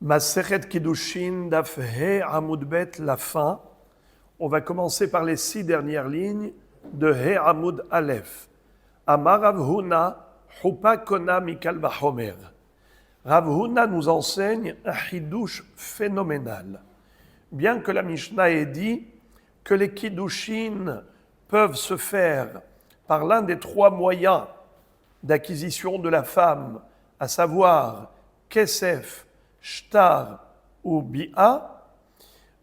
Masechet Kiddushin, Daf He Amud Bet, la fin. On va commencer par les 6 dernières lignes de He Amud Aleph. Amar Rav Huna, Chupa Kona Mikal Vachomer. Rav Huna nous enseigne un Hidush phénoménal. Bien que la Mishnah ait dit que les Kiddushin peuvent se faire par l'un des 3 moyens d'acquisition de la femme, à savoir Kesef, Shtar ou Bi'a,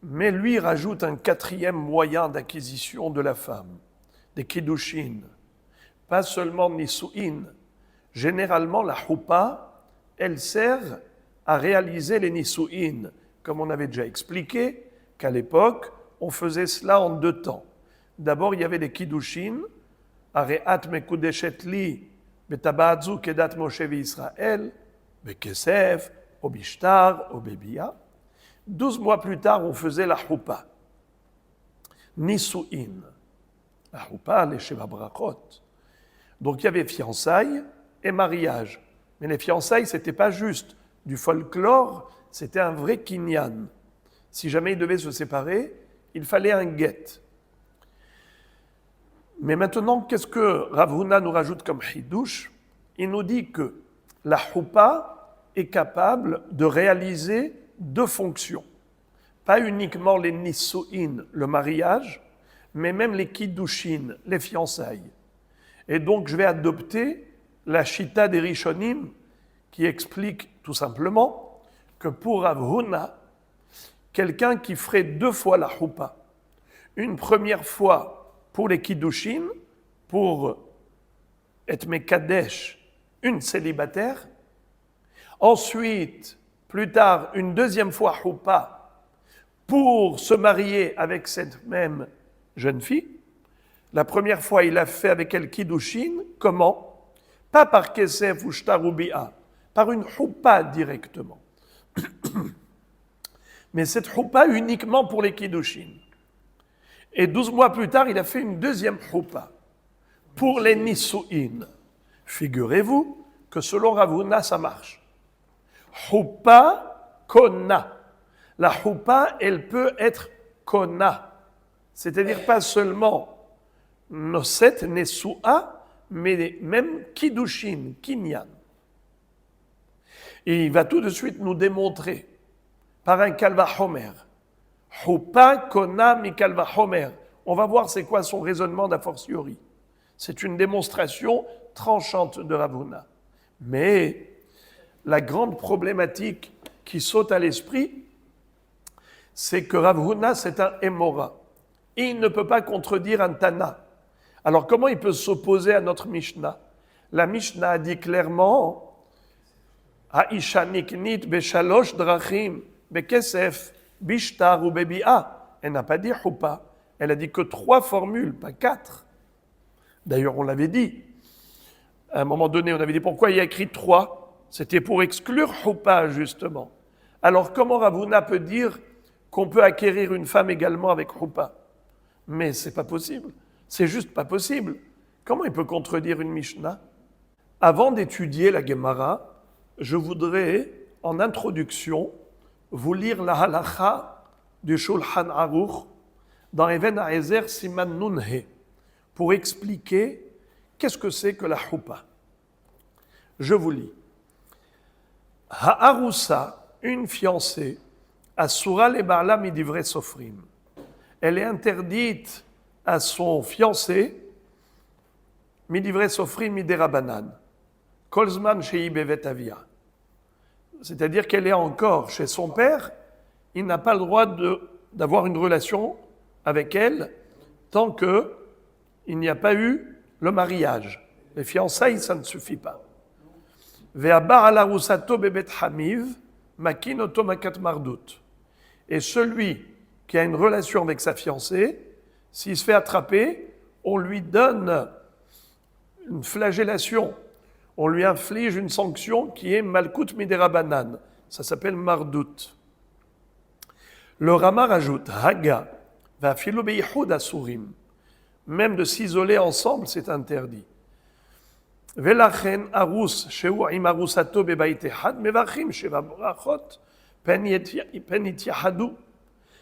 mais lui rajoute un 4e moyen d'acquisition de la femme, des Kiddushin. Pas seulement Nisu'in. Généralement, la Chupa, elle sert à réaliser les Nisu'in, comme on avait déjà expliqué qu'à l'époque, on faisait cela en 2 temps. D'abord, il y avait les Kiddushin, Areat Mekudeshet Li, Betabadzu Kedat Moshe Israël, Bekesef, au Bishtar, au Bébia. 12 mois plus tard, on faisait la Chupa. Nisu'in. La Chupa, les Sheva Brachot. Donc il y avait fiançailles et mariage. Mais les fiançailles, ce n'était pas juste du folklore, c'était un vrai kinyan. Si jamais ils devaient se séparer, il fallait un guet. Mais maintenant, qu'est-ce que Rav Huna nous rajoute comme hidush? Il nous dit que la Chupa est capable de réaliser 2 fonctions. Pas uniquement les Nisu'in, le mariage, mais même les Kiddushin, les fiançailles. Et donc, je vais adopter la Shita des Rishonim qui explique tout simplement que pour Rav Huna, quelqu'un qui ferait 2 fois la Chupa, une première fois pour les Kiddushin, pour être Mekadesh, une célibataire, ensuite, plus tard, une 2e fois Chupa pour se marier avec cette même jeune fille. La première fois, il a fait avec elle Kiddushin. Comment? Pas par Kesef ou Shtar ou Bi'a, par une Chupa directement. Mais cette Chupa uniquement pour les Kiddushin. Et 12 mois plus tard, il a fait une 2e Chupa pour les Nisu'in. Figurez-vous que selon Rav Huna, ça marche. Chupa Kona. La Chupa, elle peut être Kona. C'est-à-dire pas seulement Noset, Nesu'a, mais même Kiddushin, Kinyan. Et il va tout de suite nous démontrer par un Kalvachomer. Chupa Kona mi Kalvachomer. On va voir c'est quoi son raisonnement d'a fortiori. C'est une démonstration tranchante de Rav Huna. Mais la grande problématique qui saute à l'esprit, c'est que Rav Huna, c'est un Emora. Et il ne peut pas contredire un Tana. Alors comment il peut s'opposer à notre Mishnah? La Mishnah a dit clairement Ha'isha niknit beshalosh drachim bekesef bishtar ou bebi'a. Elle n'a pas dit Chupa. Elle a dit que 3 formules, pas 4. D'ailleurs, on l'avait dit. À un moment donné, on avait dit pourquoi il y a écrit 3. C'était pour exclure Chupa, justement. Alors, comment Rav Huna peut dire qu'on peut acquérir une femme également avec Chupa? Mais c'est pas possible. C'est juste pas possible. Comment il peut contredire une Mishnah? Avant d'étudier la Gemara, je voudrais, en introduction, vous lire la halacha du Shulchan Aruch dans Even Ha'ezer Siman Nunhe pour expliquer qu'est-ce que c'est que la Chupa. Je vous lis. Ha'arusa, une fiancée, Asura le ba'ala midivre sofrim. Elle est interdite à son fiancé, midivre sofrim miderabanan, kolzman shei bevet avia. C'est-à-dire qu'elle est encore chez son père, il n'a pas le droit d'avoir une relation avec elle tant qu'il n'y a pas eu le mariage. Les fiançailles, ça ne suffit pas. Ve'abar ala rusato bebet hamiv, makin oto makat mardut. Et celui qui a une relation avec sa fiancée, s'il se fait attraper, on lui donne une flagellation. On lui inflige une sanction qui est malkout miderabanan. Ça s'appelle mardout. Le Rama rajoute Haga, va filo beichud asurim. Même de s'isoler ensemble, c'est interdit. ולכן ארוס שהוא עם ארוסתו בבית אחד מברכים 7 ברכות pen ityahadu.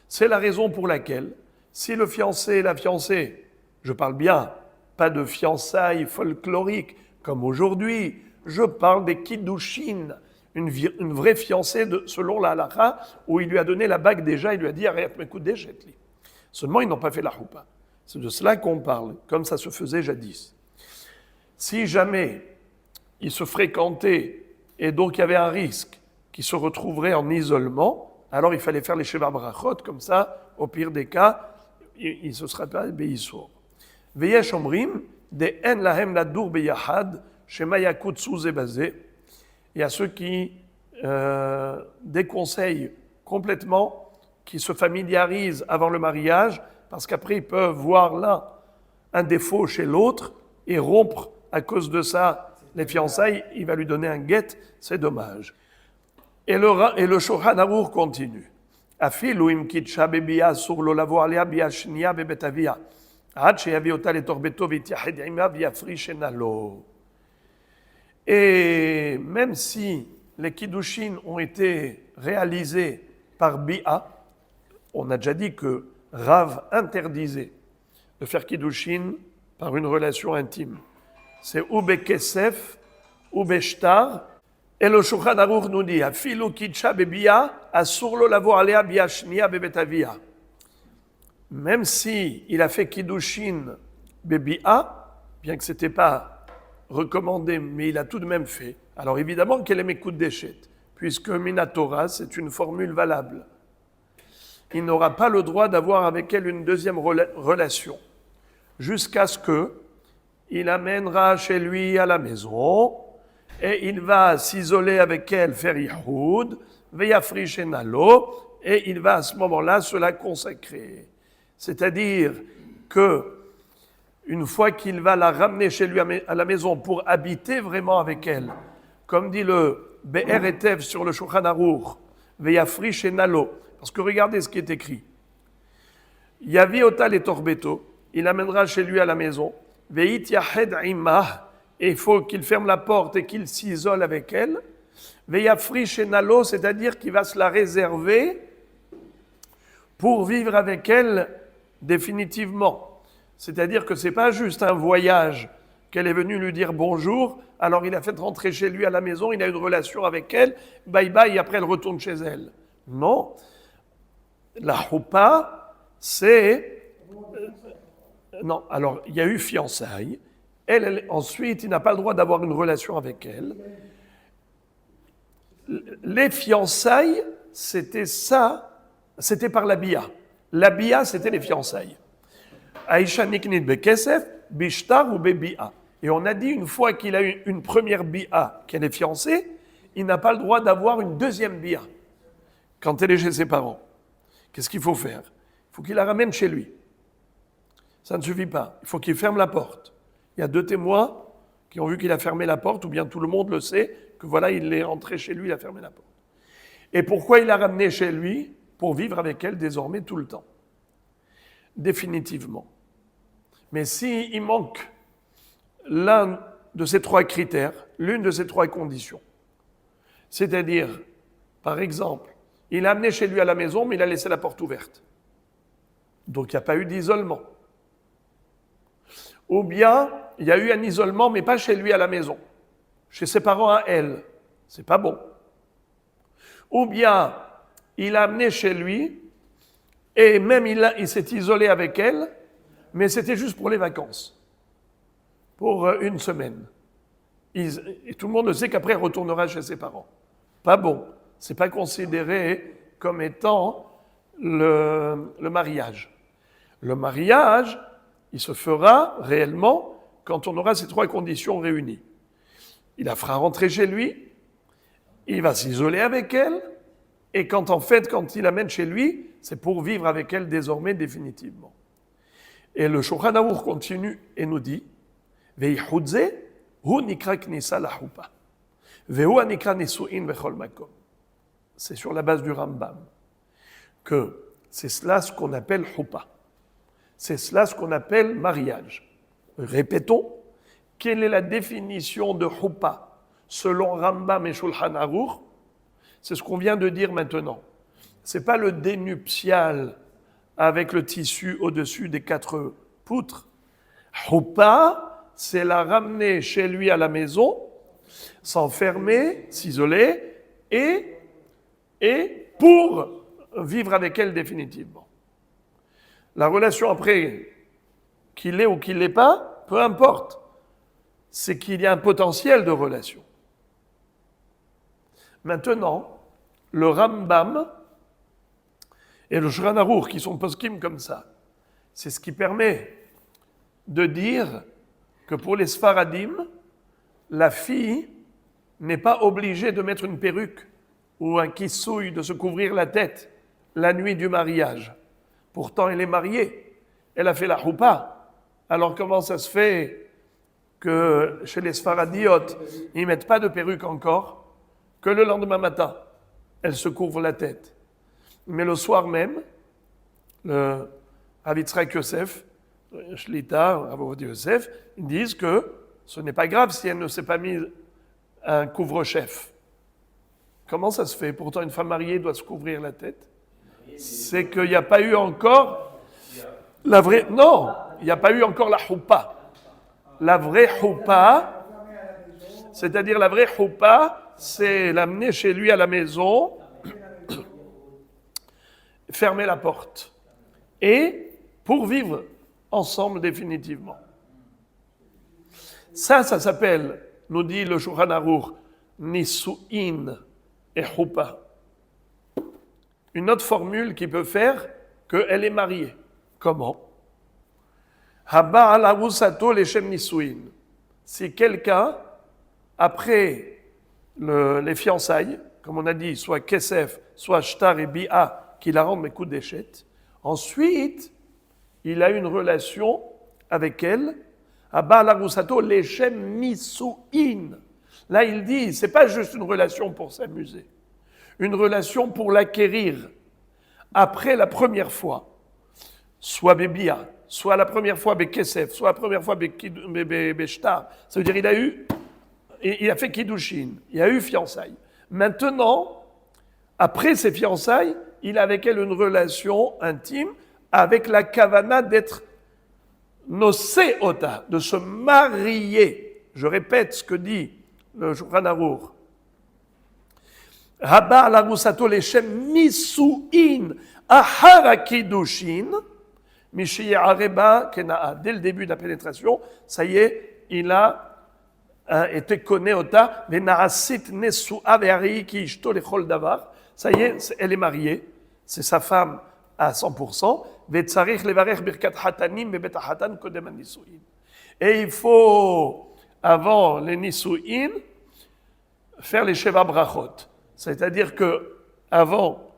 C'est la raison pour laquelle, si le fiancé et la fiancée, je parle bien, pas de fiançailles folkloriques comme aujourd'hui, je parle des kiddushin, une vraie fiancée selon la halakha, où il lui a donné la bague déjà, il lui a dit arrête, écoute, déjette-les. Seulement, ils n'ont pas fait la choupa. C'est de cela qu'on parle, comme ça se faisait jadis. Si jamais ils se fréquentaient et donc il y avait un risque qu'ils se retrouveraient en isolement, alors il fallait faire les sheva brachot, comme ça, au pire des cas, il ne se serait pas béissour. Veyesh omrim, de en lahem ladur beyahad, shema yakutsu zebazé. Il y a ceux qui déconseillent complètement, qui se familiarisent avant le mariage, parce qu'après ils peuvent voir là un défaut chez l'autre et rompre à cause de ça les fiançailles, il va lui donner un guet, c'est dommage. Et le Shulchan Aruch continue. Afilu im kitcha bebia sur lo lavo alea bia shnia bebet avia. Ad sheyavi ota letorbeto v'ityahed ima v'yafrish enalo. Et même si les kiddushin ont été réalisés par Bia, on a déjà dit que Rav interdisait de faire kiddushin par une relation intime. C'est ou bekesef, ou beshtar. Et le Shulchan Aruch nous dit, afilu kitcha bebia, asur lo lavo alea bia shnia bebet avia. Même si il a fait kiddushin bebia, bien que c'était pas recommandé, mais il a tout de même fait. Alors évidemment qu'elle aime écoute d'échet, puisque Minatora, c'est une formule valable. Il n'aura pas le droit d'avoir avec elle une deuxième relation, jusqu'à ce que il amènera chez lui à la maison, et il va s'isoler avec elle, faire Yihoud, veyafrish enalo, et il va à ce moment-là se la consacrer. C'est-à-dire que une fois qu'il va la ramener chez lui à la maison pour habiter vraiment avec elle, comme dit le Be'er Etev sur le Shulchan Aruch, veyafrish enalo, parce que regardez ce qui est écrit. Yavi ota le torbeto, il amènera chez lui à la maison, veit yahed imah, et il faut qu'il ferme la porte et qu'il s'isole avec elle. Veyafrish enalo, c'est-à-dire qu'il va se la réserver pour vivre avec elle définitivement. C'est-à-dire que ce n'est pas juste un voyage qu'elle est venue lui dire bonjour, alors il a fait rentrer chez lui à la maison, il a une relation avec elle, bye bye, et après elle retourne chez elle. Non. La choupa, c'est... non, alors il y a eu fiançailles. Ensuite, il n'a pas le droit d'avoir une relation avec elle. Les fiançailles, c'était ça, c'était par la bia. La bia, c'était les fiançailles. Aïcha niknit bekesef, bishtar ou bebia. Et on a dit, une fois qu'il a eu une première bia, qu'elle est fiancée, il n'a pas le droit d'avoir une deuxième bia quand elle est chez ses parents. Qu'est-ce qu'il faut faire? Il faut qu'il la ramène chez lui. Ça ne suffit pas. Il faut qu'il ferme la porte. Il y a 2 témoins qui ont vu qu'il a fermé la porte, ou bien tout le monde le sait, que voilà, il est rentré chez lui, il a fermé la porte. Et pourquoi il l'a ramenée chez lui? Pour vivre avec elle désormais tout le temps. Définitivement. Mais s'il manque l'un de ces 3 critères, l'une de ces 3 conditions, c'est-à-dire, par exemple, il l'a amené chez lui à la maison, mais il a laissé la porte ouverte. Donc il n'y a pas eu d'isolement. Ou bien, il y a eu un isolement, mais pas chez lui à la maison, chez ses parents à elle. C'est pas bon. Ou bien, il l'a amené chez lui, et même il s'est isolé avec elle, mais c'était juste pour les vacances, pour 1 semaine. Et tout le monde le sait qu'après, il retournera chez ses parents. Pas bon. C'est pas considéré comme étant le mariage. Le mariage, il se fera réellement quand on aura ces 3 conditions réunies. Il la fera rentrer chez lui, il va s'isoler avec elle, et quand il l'amène chez lui, c'est pour vivre avec elle désormais définitivement. Et le Shulchan Aruch continue et nous dit, Veihudze, hu nikra knisa la chupa, vehu anikra nisuin bechol makom. C'est sur la base du Rambam que c'est cela ce qu'on appelle chupa. C'est cela ce qu'on appelle mariage. Répétons, quelle est la définition de chupa selon Rambam et Shulchan Aruch? C'est ce qu'on vient de dire maintenant. Ce n'est pas le dénuptial avec le tissu au-dessus des 4 poutres. Choupa, c'est la ramener chez lui à la maison, s'enfermer, s'isoler, et pour vivre avec elle définitivement. La relation après, qu'il l'ait ou qu'il ne l'ait pas, peu importe. C'est qu'il y a un potentiel de relation. Maintenant, le Rambam et le Shulchan Aruch, qui sont poskim comme ça, c'est ce qui permet de dire que pour les Sfaradim, la fille n'est pas obligée de mettre une perruque ou un kissouille, de se couvrir la tête la nuit du mariage. Pourtant, elle est mariée. Elle a fait la choupa. Alors, comment ça se fait que chez les Sfaradiotes, ils ne mettent pas de perruque encore, que le lendemain matin, elle se couvre la tête. Mais le soir même, le Rav Yitzhak Yosef, Shlita, Rav Yosef, ils disent que ce n'est pas grave si elle ne s'est pas mise un couvre-chef. Comment ça se fait? Pourtant, une femme mariée doit se couvrir la tête. C'est qu'il n'y a pas eu encore la vraie... Non, il n'y a pas eu encore la choupa. La vraie choupa, c'est-à-dire la vraie choupa, c'est l'amener chez lui à la maison, fermer la porte, et pour vivre ensemble définitivement. Ça s'appelle, nous dit le Shulchan Aruch, Nisu'in et choupa. Une autre formule qui peut faire qu'elle est mariée. Comment? Haba ala wusato leshem nisuin. Si quelqu'un, après les fiançailles, comme on a dit, soit kesef, soit shtar et bi'a, qui la rendent mes coups d'échette, ensuite, il a une relation avec elle. Haba ala wusato leshem nisuin. Là, il dit, c'est pas juste une relation pour s'amuser. Une relation pour l'acquérir après la première fois, soit bébia, soit la première fois bekesef, soit la première fois beshtar. Ça veut dire il a fait kiddushin, il a eu fiançailles. Maintenant, après ses fiançailles, il a avec elle une relation intime avec la kavana d'être nosé ota, de se marier. Je répète ce que dit le Shulchan Aruch. Haba ala rusato leshem nisu'in ahara kiddushin mishi'areba kena'a. Dès le début de la pénétration, ça y est, il a été koneota vena'asit nesu'a ve'ari ki ishto lechol davar. Ça y est, elle est mariée, c'est sa femme à 100%. Ve'tzarich levarech birkat hatanim bebet hatan kodem nisu'in. Et il faut, avant les nisu'in, faire les sheva brachot. C'est-à-dire que avant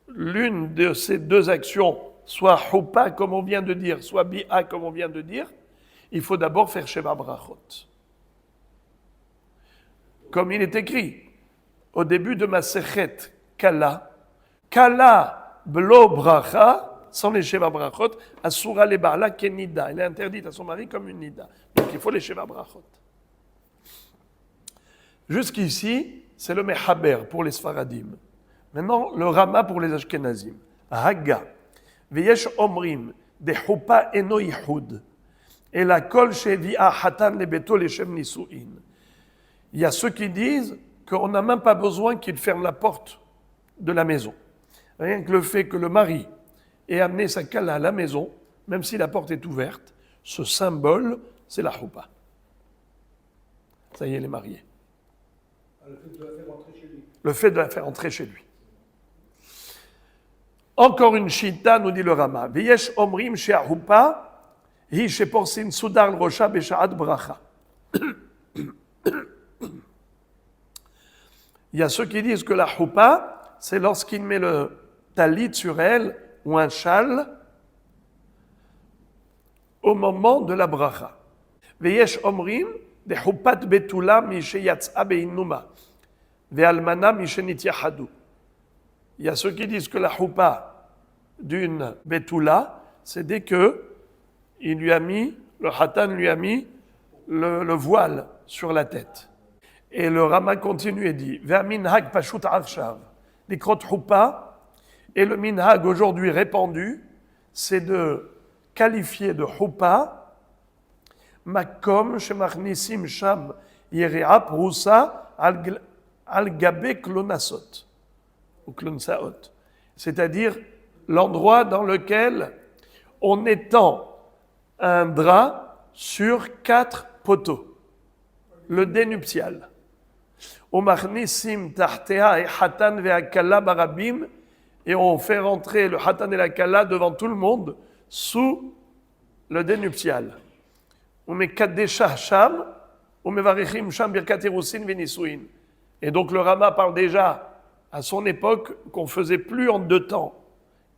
l'une de ces deux actions, soit choupa comme on vient de dire, soit bi'a comme on vient de dire, il faut d'abord faire sheva brachot. Comme il est écrit au début de Masechet Kala, Kala blo bracha, sans les sheva brachot, asura le ba'ala kenida. Elle est interdite à son mari comme une nida. Donc il faut les sheva brachot. Jusqu'ici, c'est le Mechaber pour les Sfaradim. Maintenant, le Rama pour les Ashkenazim. Haga. Veyesh omrim de chupa eno yichud. Et la kol shevi'a hatan lebeto leshem nisu'in. Il y a ceux qui disent qu'on n'a même pas besoin qu'il ferme la porte de la maison. Rien que le fait que le mari ait amené sa kala à la maison, même si la porte est ouverte, ce symbole, c'est la chupa. Ça y est, elle est mariée. Le fait de la faire entrer chez lui. Encore une chita, nous dit le Rama. V'yesh omrim she'ahupa hi sheporsin sudar rosha b'sha'at bracha. Il y a ceux qui disent que la choupa, c'est lorsqu'il met le talit sur elle ou un châle au moment de la bracha. V'yesh omrim de chupat betula mi sheyatsa beinnuma. Ve'almana mishenit yachadu. Il y a ceux qui disent que la choupa d'une betula, c'est dès que il lui a mis, le hatan lui a mis le voile sur la tête. Et le Rama continue et dit Ve'aminhag pashut arshav. Likrot chupa. Et le minhag aujourd'hui répandu, c'est de qualifier de chupa makom shemachnisim sham yere'a prousa al gabe klonasot ou klonsaot. C'est-à-dire l'endroit dans lequel on étend un drap sur 4 poteaux. Le dénuptial. Umachnisim tahtea et hatan ve'akala barabim, et on fait rentrer le hatan et la kala devant tout le monde sous le dénuptial. Umekadesha sham, umevarichim sham birkat irusin venisuin. Et donc le Rama parle déjà à son époque qu'on faisait plus en 2 temps.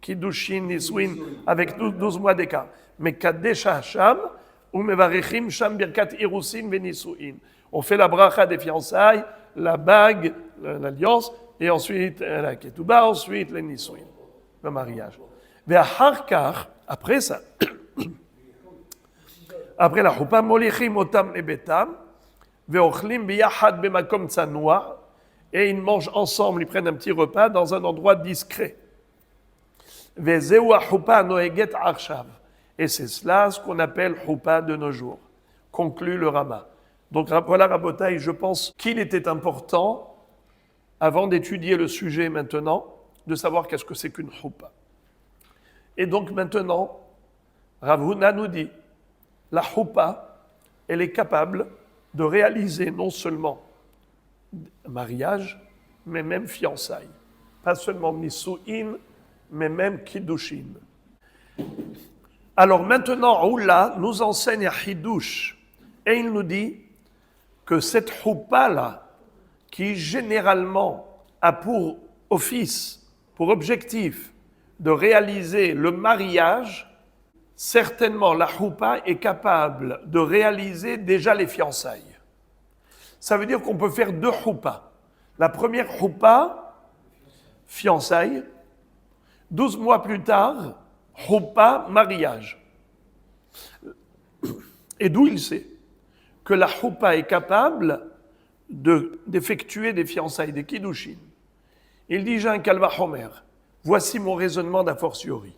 Kiddushin, Nisuin, avec 12 mois d'écart. Mais Kadesh Hasham, ou Mevarichim, Sham Birkat Irusin, Venisuin. On fait la bracha des fiançailles, la bague, l'alliance, et ensuite la ketouba, ensuite les Nisuin, le mariage. Ve'acharkar, après ça, après la choupa, Molichim Otam Ebetam, Ve'ochlim Biyahad Bemakom Tzanoua, et ils mangent ensemble, ils prennent un petit repas dans un endroit discret. Et c'est cela ce qu'on appelle choupa de nos jours, conclut le Rama. Donc voilà, Rabotaï, je pense qu'il était important, avant d'étudier le sujet maintenant, de savoir qu'est-ce que c'est qu'une choupa. Et donc maintenant, Rav Huna nous dit, la choupa, elle est capable de réaliser non seulement mariage, mais même fiançailles. Pas seulement nisu'in, mais même kiddushin. Alors maintenant, Oula nous enseigne à Hidush, et il nous dit que cette choupa-là, qui généralement a pour office, pour objectif, de réaliser le mariage, certainement la choupa est capable de réaliser déjà les fiançailles. Ça veut dire qu'on peut faire 2 choupas. La première choupa, fiançailles. 12 mois plus tard, choupa, mariage. Et d'où il sait que la choupa est capable d'effectuer des fiançailles, des kiddushin. Il dit, j'ai un kalva homer. Voici mon raisonnement d'a fortiori.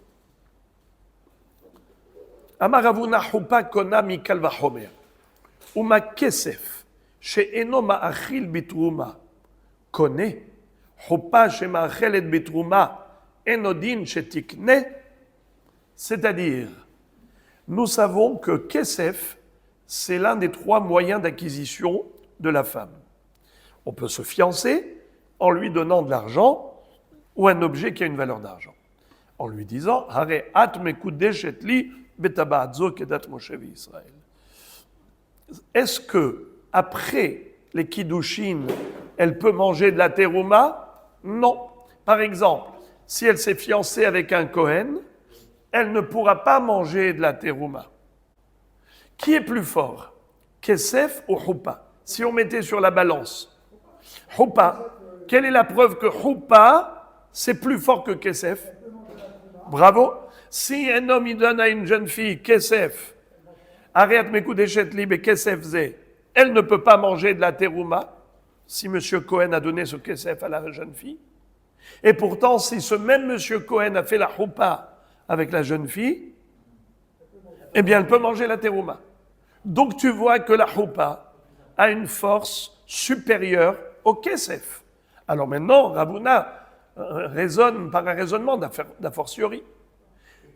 Amaravuna choupa kona mi kalva homer. Uma kesef, she'eno ma'achil bitruma. Kone, choupa she'ma'achelet bitruma. Enodin shetikne, c'est-à-dire, nous savons que kesef, c'est l'un des 3 moyens d'acquisition de la femme. On peut se fiancer en lui donnant de l'argent ou un objet qui a une valeur d'argent. En lui disant, Hare at mekudesh et li betaba'adzo kedat Moshe Israël. Est-ce que, après les kiddushin, elle peut manger de la terouma? Non. Par exemple, si elle s'est fiancée avec un Kohen, elle ne pourra pas manger de la terouma. Qui est plus fort, kesef ou choupa? Si on mettait sur la balance, choupa, quelle est la preuve que choupa, c'est plus fort que kesef? Bravo. Si un homme il donne à une jeune fille kesef, arrête mes coups d'échette libre et kesef zé, elle ne peut pas manger de la terouma, si M. Cohen a donné ce kesef à la jeune fille. Et pourtant, si ce même monsieur Cohen a fait la choupa avec la jeune fille, eh bien, elle peut manger la terouma. Donc, tu vois que la choupa a une force supérieure au kesef. Alors maintenant, Ravuna raisonne par un raisonnement d'a fortiori.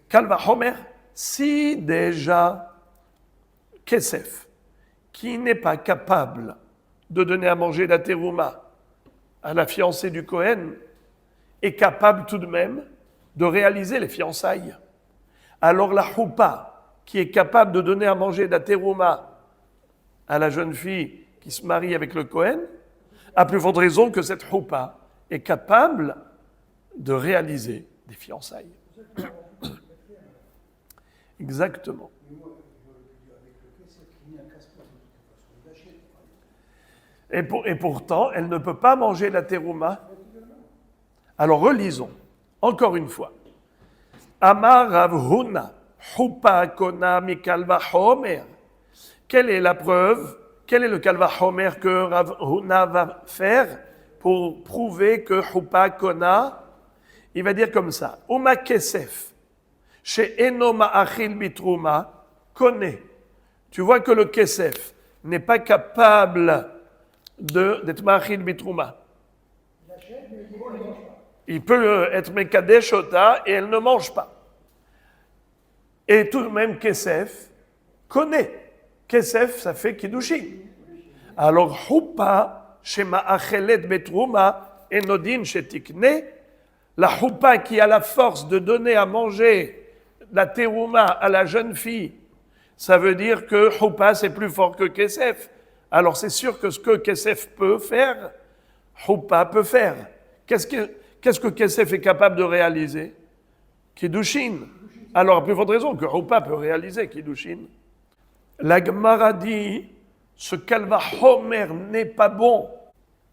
Kalva Homer, si déjà kesef, qui n'est pas capable de donner à manger la terouma à la fiancée du Cohen, est capable tout de même de réaliser les fiançailles. Alors la choupa, qui est capable de donner à manger de la terouma à la jeune fille qui se marie avec le Cohen, a plus forte raison que cette choupa est capable de réaliser des fiançailles. Exactement. Et pourtant, elle ne peut pas manger la terouma. Alors relisons, encore une fois. Amar Rav Huna, Chupa Kona Mikalva Homer. Quelle est la preuve quel est le Kalva Homer que Rav Huna va faire pour prouver que Choupa Kona, il va dire comme ça, Uma Kesef, chez Enoma Achil Bitrouma, connaît. Tu vois que le Kesef n'est pas capable d'être Ma'achil Bitrouma. Il peut être Mekadeshota et elle ne mange pas. Et tout de même, Kesef connaît. Kesef, ça fait Kiddushin. Alors, Choupa, chez Ma'achelet Betrouma, Enodin chez Tikne, la Choupa qui a la force de donner à manger la Terouma à la jeune fille, ça veut dire que Choupa, c'est plus fort que Kesef. Alors, c'est sûr que ce que Kesef peut faire, Choupa peut faire. Qu'est-ce que Kesef est capable de réaliser? Kiddushin. Alors, à plus forte raison que Choupa peut réaliser Kiddushin. La Gemara dit, ce Kalva Homer n'est pas bon.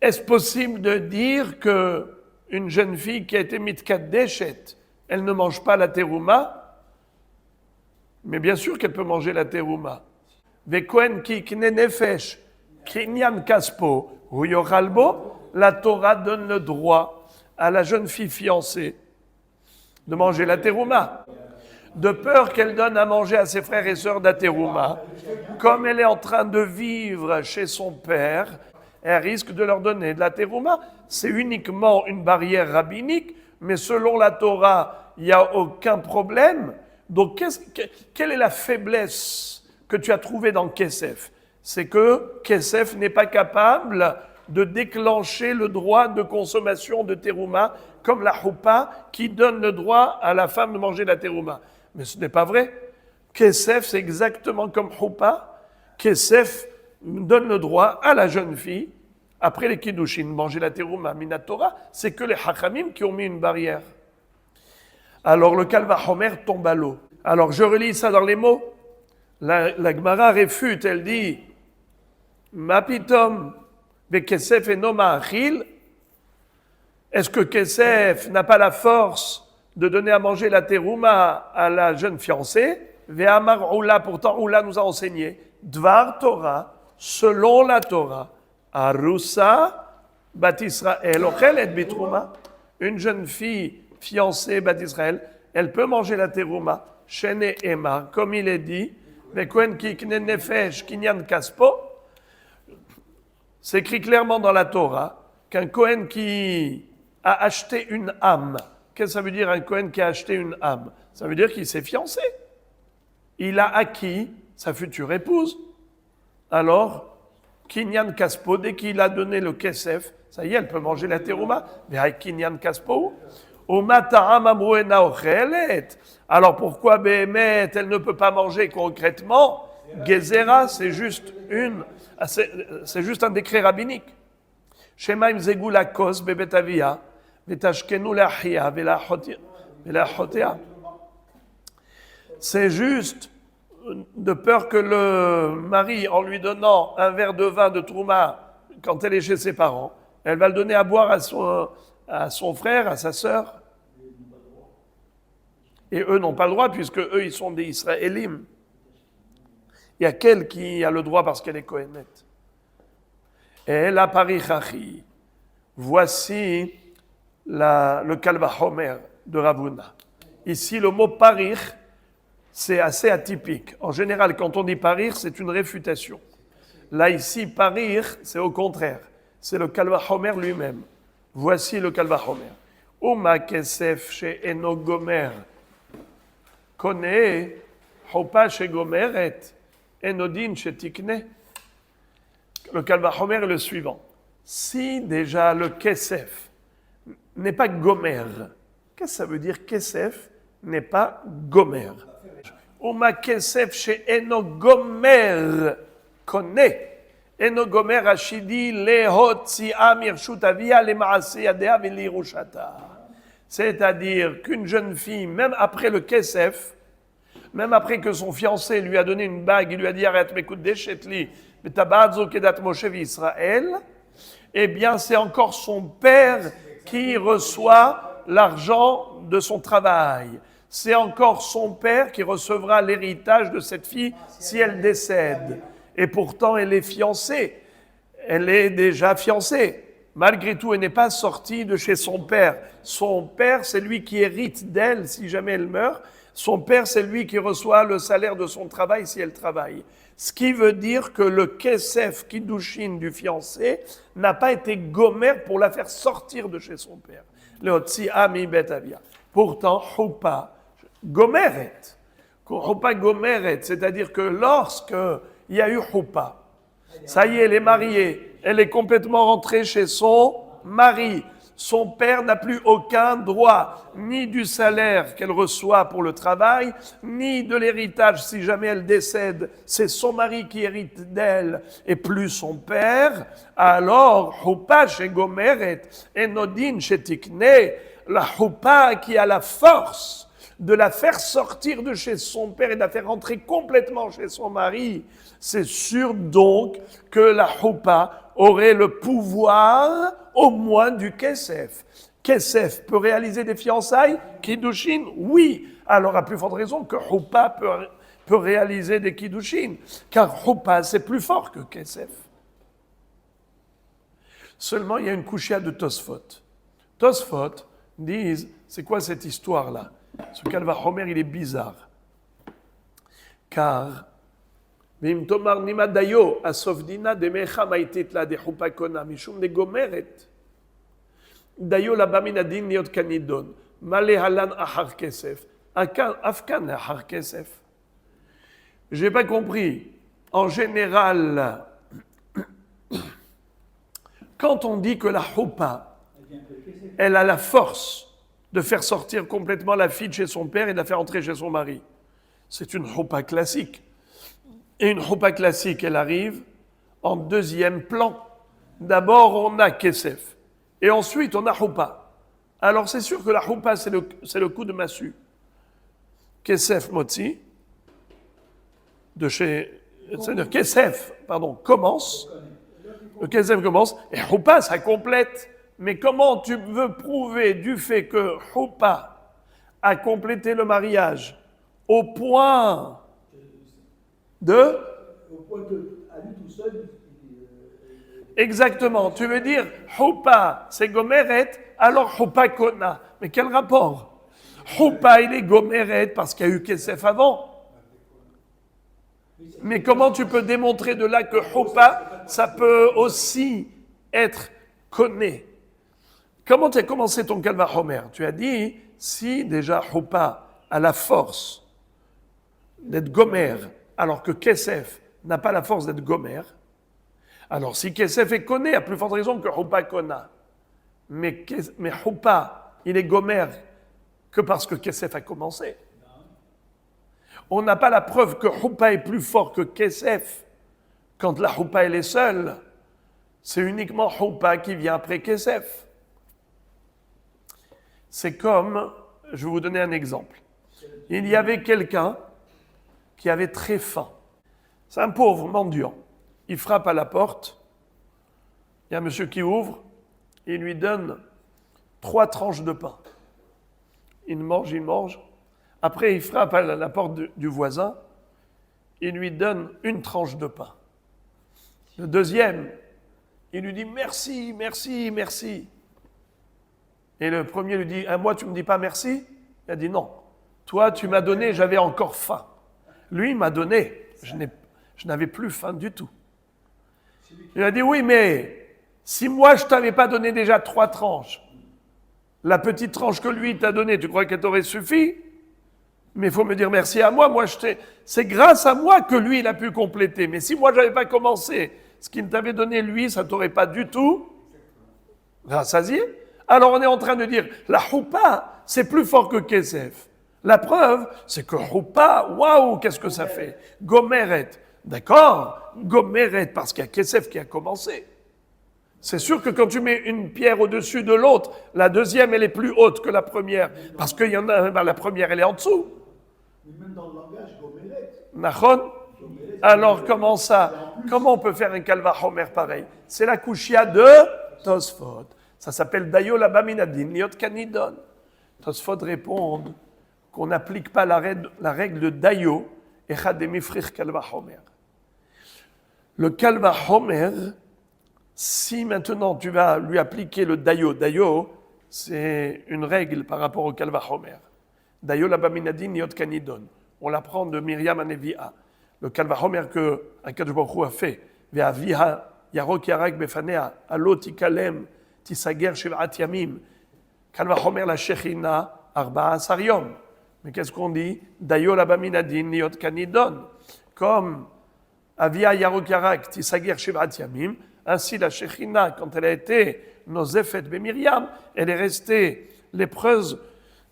Est-ce possible de dire que une jeune fille qui a été mitkadeshet, elle ne mange pas la terouma? Mais bien sûr qu'elle peut manger la terouma. Vekoen ki kne nefesh, kinyan kaspo, huyochalbo, la Torah donne le droit à la jeune fille fiancée de manger la terouma. De peur qu'elle donne à manger à ses frères et sœurs d'Aterouma, comme elle est en train de vivre chez son père, elle risque de leur donner de la terouma. C'est uniquement une barrière rabbinique, mais selon la Torah, il n'y a aucun problème. Donc, quelle est la faiblesse que tu as trouvée dans Kesef? C'est que Kesef n'est pas capable de déclencher le droit de consommation de terouma, comme la choupa qui donne le droit à la femme de manger la terouma. Mais ce n'est pas vrai. Kesef, c'est exactement comme choupa. Kesef donne le droit à la jeune fille, après les kiddushin, manger la terouma, minatora, c'est que les hachamim qui ont mis une barrière. Alors le Kalva Homer tombe à l'eau. Alors je relis ça dans les mots. La Gemara réfute, elle dit Mapitom, Kesef et Noma Achil. Est-ce que Kesef n'a pas la force de donner à manger la terouma à la jeune fiancée? Ve'amar Oula, pourtant Oula nous a enseigné Dvar Torah, selon la Torah, Arusa Bat Israël, Ochel et Bitrouma, une jeune fille fiancée Bat Israël, elle peut manger la terouma, Shene Emma, comme il est dit, Vekoen Kikne Nefesh Kinyan Kaspo, c'est écrit clairement dans la Torah qu'un Kohen qui a acheté une âme, qu'est-ce que ça veut dire un Kohen qui a acheté une âme? Ça veut dire qu'il s'est fiancé. Il a acquis sa future épouse. Alors, Kinyan Kaspo, dès qu'il a donné le Kesef, ça y est, elle peut manger la terouma. Mais Kinyan Kaspo, alors pourquoi Behemet, elle ne peut pas manger concrètement? Gezerah, c'est juste un décret rabbinique. Shemaim zegou la kos bebetavia, vetashkenu lahia velachotea. C'est juste de peur que le mari, en lui donnant un verre de vin de trouma, quand elle est chez ses parents, elle va le donner à boire à son frère, à sa sœur. Et eux n'ont pas le droit, puisque eux, ils sont des Israélim. Il y a qu'elle qui a le droit parce qu'elle est Kohenet. Et la parichachi. Voici le Kalva Homer de Ravuna. Ici, le mot parich, c'est assez atypique. En général, quand on dit parich, c'est une réfutation. Là, ici, parich, c'est au contraire. C'est le Kalva Homer lui-même. Voici le Kalva Homer. Uma kesef she eno gomer. Kone, hopa she gomeret. Enodin she tikne. Le Kalva Homer est le suivant. Si déjà le kesef n'est pas gomer, qu'est-ce que ça veut dire kesef n'est pas gomer? Uma kesef she eno gomer. Kone. Eno gomer ashidi lehotzi'a mirshut avia lema'ase yadea velirushata. C'est-à-dire qu'une jeune fille, même après le kesef, même après que son fiancé lui a donné une bague, il lui a dit arrête, m'écoute, déchetli, mais tabadzo kedat Moshe Israël, eh bien c'est encore son père qui reçoit l'argent de son travail. C'est encore son père qui recevra l'héritage de cette fille si elle décède. Et pourtant, elle est fiancée. Elle est déjà fiancée. Malgré tout, elle n'est pas sortie de chez son père. Son père, c'est lui qui hérite d'elle si jamais elle meurt. Son père, c'est lui qui reçoit le salaire de son travail si elle travaille. Ce qui veut dire que le kesef kiddushin du fiancé n'a pas été gomère pour la faire sortir de chez son père. Leotzi ami bet avia. Pourtant, choupa gomeret. Choupa gomeret, c'est-à-dire que lorsque il y a eu choupa, ça y est, elle est mariée, elle est complètement rentrée chez son mari. Son père n'a plus aucun droit, ni du salaire qu'elle reçoit pour le travail, ni de l'héritage si jamais elle décède. C'est son mari qui hérite d'elle et plus son père. Alors, choupa chez Gomeret, enodin chez Tikne, la choupa qui a la force de la faire sortir de chez son père et de la faire rentrer complètement chez son mari, c'est sûr donc que la choupa aurait le pouvoir au moins du kesef. Kesef peut réaliser des fiançailles, kiddushin, oui. Alors à plus forte raison que choupa peut réaliser des kiddushin, car choupa c'est plus fort que kesef. Seulement il y a une couchia de Tosfot. Tosfot disent, c'est quoi cette histoire-là? Ce Kalva Homer, il est bizarre. Car, Vim Tomar Nimadayo, Asofdina de Mecha Maitit la de Hupakona, Mishum de Gomeret. Dayo la Baminadin Niot Kanidon, Male Halan Ahar Kesef, Afkan Ahar Kesef. Je n'ai pas compris. En général, quand on dit que la Hupa, elle a la force de faire sortir complètement la fille de chez son père et de la faire entrer chez son mari. C'est une choupa classique. Et une choupa classique, elle arrive en deuxième plan. D'abord, on a kesef. Et ensuite, on a choupa. Alors, c'est sûr que la choupa, c'est le coup de massue. Kesef motzi, de chez... C'est-à-dire, kesef, commence. Le kesef commence. Et choupa, ça complète. Mais comment tu veux prouver du fait que choupa a complété le mariage au point de... Au point que, à lui tout seul... Exactement. Tu veux dire, choupa, c'est gomeret, alors choupa kona. Mais quel rapport? Choupa, il est gomeret parce qu'il y a eu kesef avant. Mais comment tu peux démontrer de là que choupa, ça peut aussi être koné? Comment tu as commencé ton Kalva Homer? Tu as dit, si déjà choupa a la force d'être gomer, alors que kesef n'a pas la force d'être gomer, alors si kesef est koné, à plus forte raison que choupa kona. Mais choupa, il est gomer que parce que kesef a commencé. On n'a pas la preuve que choupa est plus fort que kesef quand la choupa elle est seule. C'est uniquement choupa qui vient après kesef. C'est comme, je vais vous donner un exemple. Il y avait quelqu'un qui avait très faim. C'est un pauvre mendiant. Il frappe à la porte. Il y a un monsieur qui ouvre. Il lui donne 3 tranches de pain. Il mange. Après, il frappe à la porte du voisin. Il lui donne 1 tranche de pain. Le deuxième, il lui dit merci, merci, merci. Et le premier lui dit, moi tu ne me dis pas merci? Il a dit non. Toi tu m'as donné, j'avais encore faim. Lui il m'a donné, je n'avais plus faim du tout. Il a dit oui, mais si moi je t'avais pas donné déjà 3 tranches, la petite tranche que lui t'a donnée, tu crois qu'elle t'aurait suffi? Mais il faut me dire merci à moi, c'est grâce à moi que lui il a pu compléter. Mais si moi je n'avais pas commencé, ce qu'il t'avait donné lui, ça t'aurait pas du tout rassasié. Alors on est en train de dire, la choupa, c'est plus fort que kesef. La preuve, c'est que choupa, waouh, qu'est-ce que ça fait? Gomeret, d'accord? Gomeret, parce qu'il y a kesef qui a commencé. C'est sûr que quand tu mets une pierre au-dessus de l'autre, la deuxième, elle est plus haute que la première, parce qu'il y en a, la première, elle est en dessous. Mais même dans le langage, gomeret. Nachon? Alors comment ça? Comment on peut faire un kalva homer pareil? C'est la kushia de Tosfot. Ça s'appelle Dayo la Baminadin, Liot Kanidon. Tosfot répondent qu'on n'applique pas la règle de Dayo, Echad Demifrich Kalva Homer. Le Kalva Homer, si maintenant tu vas lui appliquer le Dayo, c'est une règle par rapport au Kalva Homer. Dayo la Baminadin Niot Kanidon. On l'apprend de Myriam Anevia. Le Kalva Homer que Akadosh Baruch Hu a fait. Ve'aviha Yarok Yarak Befanea, Alot Tikalem, Tisager Shiv'at Yamim. Kalva Homer la Shechina, Arba Asariom. Mais qu'est-ce qu'on dit? Dayo la Baminadin Niot Kanidon. Comme Avia Yarok Yarak, Tisager Shiv'at Yamim. Ainsi, la Shechina, quand elle a été Nozefet be Myriam, elle est restée lépreuse,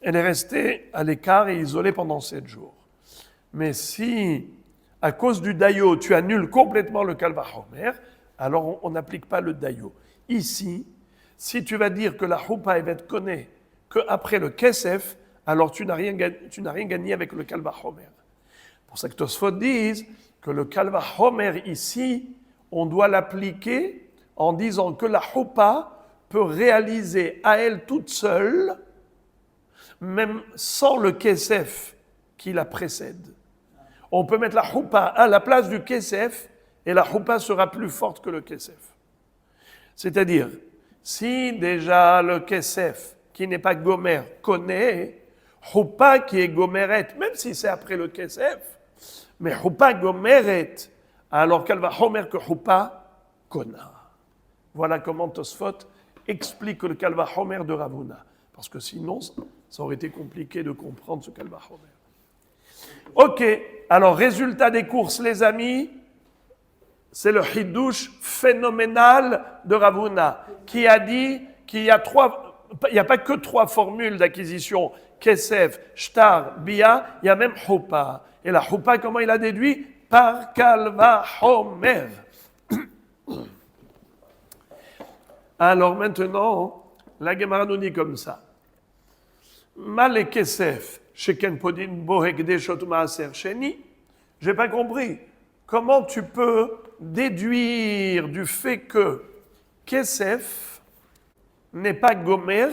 elle est restée à l'écart et isolée pendant 7 jours. Mais si, à cause du Dayo, tu annules complètement le Kalva Homer, alors on n'applique pas le Dayo. Ici, si tu vas dire que la Choupa va être connue qu'après le Kesef, alors tu n'as rien gagné avec le Kalva Homer. Pour ça que Tosfot disent que le Kalva Homer ici, on doit l'appliquer en disant que la Choupa peut réaliser à elle toute seule, même sans le Kesef qui la précède. On peut mettre la Choupa à la place du Kesef et la Choupa sera plus forte que le Kesef. C'est-à-dire, si déjà le Kesef, qui n'est pas Gomer, connaît, Choupa qui est Gomeret, même si c'est après le Kesef, mais Choupa Gomeret, alors qu'elle va Homer que Choupa Kona. Voilà comment Tosfot explique le Kalva Homer de Ravuna. Parce que sinon, ça aurait été compliqué de comprendre ce Kalva Homer. Ok, alors résultat des courses, les amis, c'est le Hidouche phénoménal de Ravuna, qui a dit qu'il y a il n'y a pas que 3 formules d'acquisition, Kesef, Shtar, Bia, il y a même Choupa. Et la Choupa, comment il a déduit? Par Kalva Homer. Alors maintenant, la Gemara nous dit comme ça. Mal Kesef, Sheken Podin Bohekdeshot Maaser Sheni. J'ai pas compris. Comment tu peux déduire du fait que Kesef n'est pas Gomer,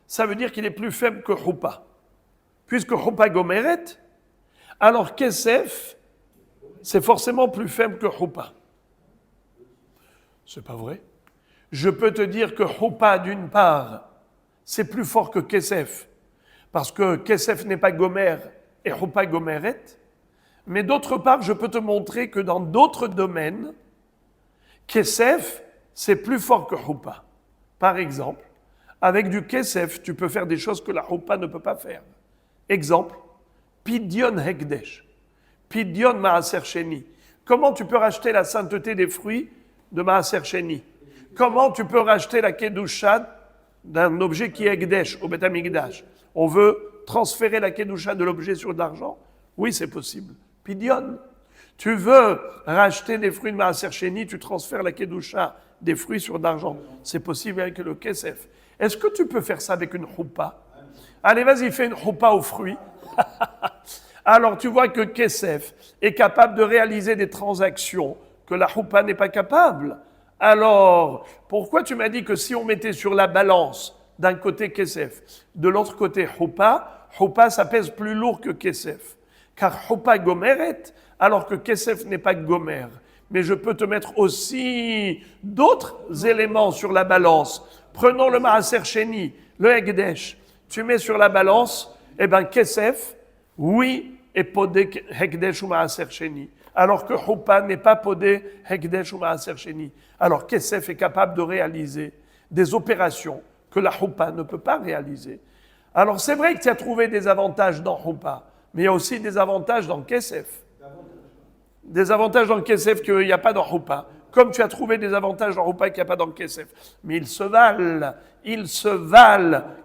ça veut dire qu'il est plus faible que Choupa. Puisque Choupa Gomeret, alors Kesef, c'est forcément plus faible que Choupa. C'est pas vrai. Je peux te dire que Choupa, d'une part, c'est plus fort que Kesef, parce que Kesef n'est pas Gomer et Choupa Gomeret. Mais d'autre part, je peux te montrer que dans d'autres domaines, Kesef, c'est plus fort que Choupa. Par exemple, avec du Kesef, tu peux faire des choses que la Choupa ne peut pas faire. Exemple, Pidyon Hekdesh, Pidyon Maaser Sheni. Comment tu peux racheter la sainteté des fruits de Maaser Sheni? Comment tu peux racheter la Kedusha d'un objet qui est Hekdesh au Beth Amikdash? On veut transférer la Kedusha de l'objet sur de l'argent? Oui, c'est possible. Pidyon. Tu veux racheter des fruits de Maaser Sheni, tu transfères la Kedusha des fruits sur de l'argent. C'est possible avec le Kesef. Est-ce que tu peux faire ça avec une Choupa? Allez, vas-y, fais une Choupa aux fruits. Alors, tu vois que Kesef est capable de réaliser des transactions que la Choupa n'est pas capable. Alors, pourquoi tu m'as dit que si on mettait sur la balance d'un côté Kesef, de l'autre côté Choupa, ça pèse plus lourd que Kesef? Car Choupa Gomeret, alors que Kesef n'est pas Gomer. Mais je peux te mettre aussi d'autres éléments sur la balance. Prenons le Maaser Sheni, le Hekdesh. Tu mets sur la balance, eh bien Kesef, oui, est podé Hekdesh ou Maaser Sheni. Alors que Choupa n'est pas podé Hekdesh ou Maaser Sheni. Alors Kesef est capable de réaliser des opérations que la Choupa ne peut pas réaliser. Alors c'est vrai que tu as trouvé des avantages dans Choupa, mais il y a aussi des avantages dans Kesef. Des avantages dans Kesef qu'il n'y a pas dans Choupa. Comme tu as trouvé des avantages dans Choupa qu'il n'y a pas dans Kesef. Mais ils se valent,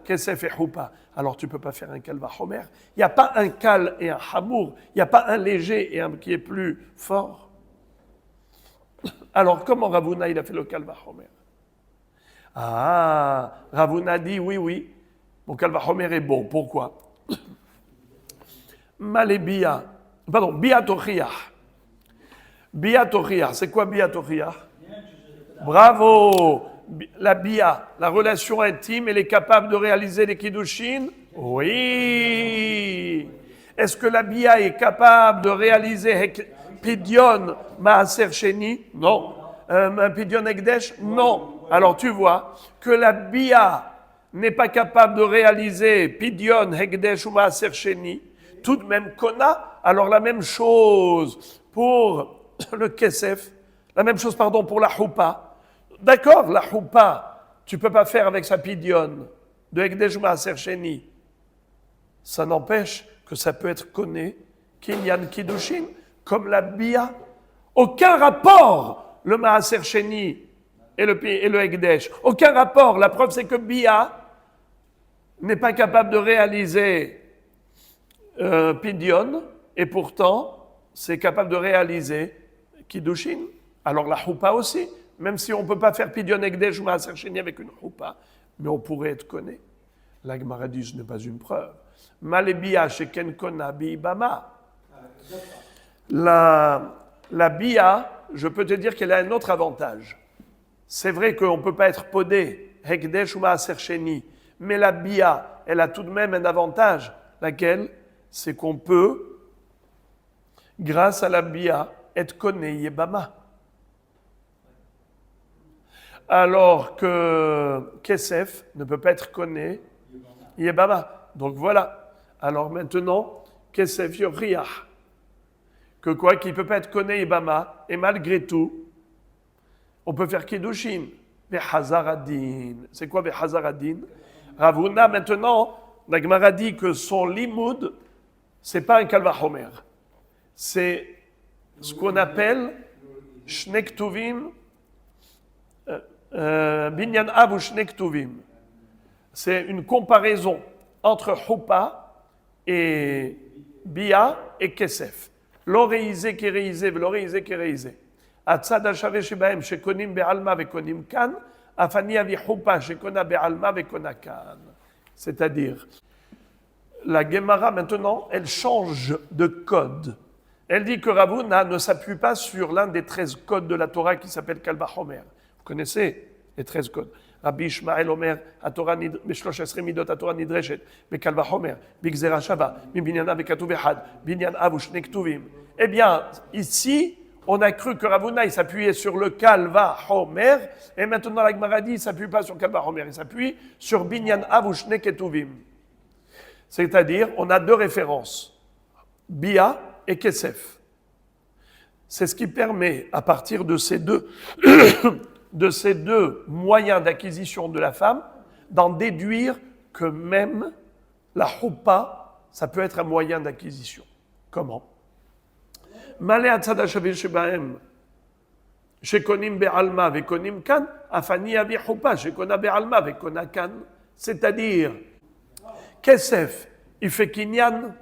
Kesef et Choupa. Alors tu ne peux pas faire un Kalva Homer. Il n'y a pas un Kal et un Hamour. Il n'y a pas un léger et un qui est plus fort. Alors comment Ravuna il a fait le Kalva Homer? Ah, Ravuna dit oui, mon Kalva Homer est bon. Pourquoi? Malébia, pardon, Biatochia. Biatochia, c'est quoi Biatochia? Bravo! La Bia, la relation intime, elle est capable de réaliser les Kiddushin? Oui! Est-ce que la Bia est capable de réaliser Pidyon Maaser Sheni, non. Pidyon Ekdesh, non. Alors tu vois que la Bia n'est pas capable de réaliser Pidyon, Ekdesh ou Maaser Sheni, tout de même Kona, alors la même chose pour le Kesef, la même chose, pardon, pour la Choupa. D'accord, la Choupa, tu ne peux pas faire avec sa Pidyon de Ekdesh ou Maaser Sheni. Ça n'empêche que ça peut être Koné, Kinyan Kiddushin, comme la Bia. Aucun rapport, le Maaser Sheni et le Ekdesh. Aucun rapport. La preuve, c'est que Bia n'est pas capable de réaliser Pidyon, et pourtant, c'est capable de réaliser Kiddushin. Alors la Choupa aussi, même si on ne peut pas faire Pidyon Ekdesh ou Maaser Sheni avec une Choupa, mais on pourrait être Koné. La Gemara dit, ce n'est pas une preuve. Malebia sheken kona bi'ibama. La bia, je peux te dire qu'elle a un autre avantage. C'est vrai qu'on ne peut pas être podé, hekdesh ou maaser sheni, mais la bia, elle a tout de même un avantage. Laquelle? C'est qu'on peut, grâce à la bia, être koné yebama. Alors que kesef ne peut pas être koné yebama. Donc voilà. Alors maintenant, kesef yorriah. Que quoi? Qu'il ne peut pas être koné yebama. Et malgré tout, on peut faire kiddushin. Behazaradin. C'est quoi behazaradin? Ravuna, maintenant, la Gemara dit que son limoud, c'est pas un kalvachomer. C'est ce qu'on appelle shnektuvim, binyan av ou shnektuvim. C'est une comparaison entre Choupa et Bia et Kesef. L'oreisé kéréisé, l'oreisé kéréisé. Atzad al-shaveh shebahem, shekonim be'alma ve'konim kan, afani avi Choupa, shekona be'alma ve'kona kan. C'est-à-dire, la Gemara maintenant, elle change de code. Elle dit que Ravuna ne s'appuie pas sur l'un des 13 codes de la Torah qui s'appelle Kal Vachomer. Vous connaissez les 13 codes. Rabbi Ishmael Omer, בשלוש עשרה מידות התורה נדרשת, בקל וחומר, בגזירה שווה, מבניינה בכתוב אחד, בניין אב ושני כתובים. Eh bien, ici, on a cru que Ravuna, il s'appuyait sur le Kal Vachomer, et maintenant la Gemara dit, il ne s'appuie pas sur Kal Vachomer, il s'appuie sur binyan av ushne ketuvim. C'est-à-dire, on a deux références, Bia et Kesef. C'est ce qui permet, à partir de ces deux moyens d'acquisition de la femme, d'en déduire que même la choupa, ça peut être un moyen d'acquisition. Comment? Malé atzad shaveh shebahem, shekonim be'alma ve'konim kan, afani avi choupa, shekona be'alma ve'kona kan. C'est-à-dire, Kesef, il fait kinyan?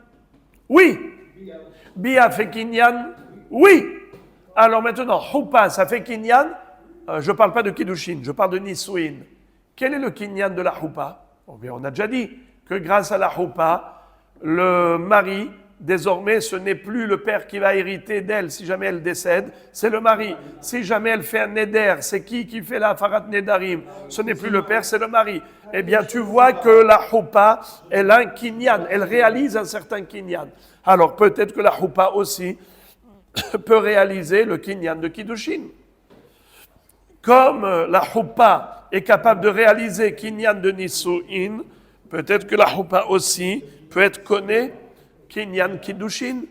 Oui. Bia fait kinyan? Oui. Alors maintenant, choupa, ça fait kinyan? Je ne parle pas de Kiddushin, je parle de Nisuin. Quel est le kinyan de la choupa? On a déjà dit que grâce à la choupa, le mari, désormais, ce n'est plus le père qui va hériter d'elle si jamais elle décède, c'est le mari. Si jamais elle fait un neder, c'est qui fait la farat nedarim? Ce n'est plus le père, c'est le mari. Eh bien, tu vois que la choupa, elle a un kinyan, elle réalise un certain kinyan. Alors peut-être que la choupa aussi peut réaliser le kinyan de Kiddushin. Comme la choupa est capable de réaliser kinyan de Nisuin, peut-être que la choupa aussi peut être connue kinyan Kiddushin.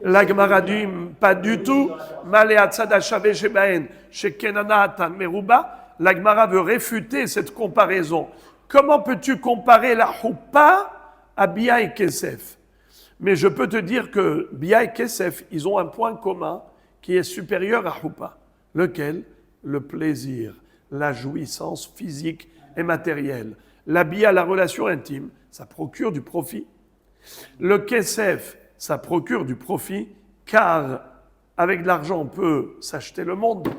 La Gemara dit pas du tout. Malé tzad shaveh shebahen shekenana atan meruba. La Gemara veut réfuter cette comparaison. Comment peux-tu comparer la choupa à Bia et Kesef? Mais je peux te dire que Bia et Kesef, ils ont un point commun qui est supérieur à Choupa. Lequel? Le plaisir, la jouissance physique et matérielle. La Bia, la relation intime, ça procure du profit. Le Kesef, ça procure du profit, car avec de l'argent, on peut s'acheter le monde.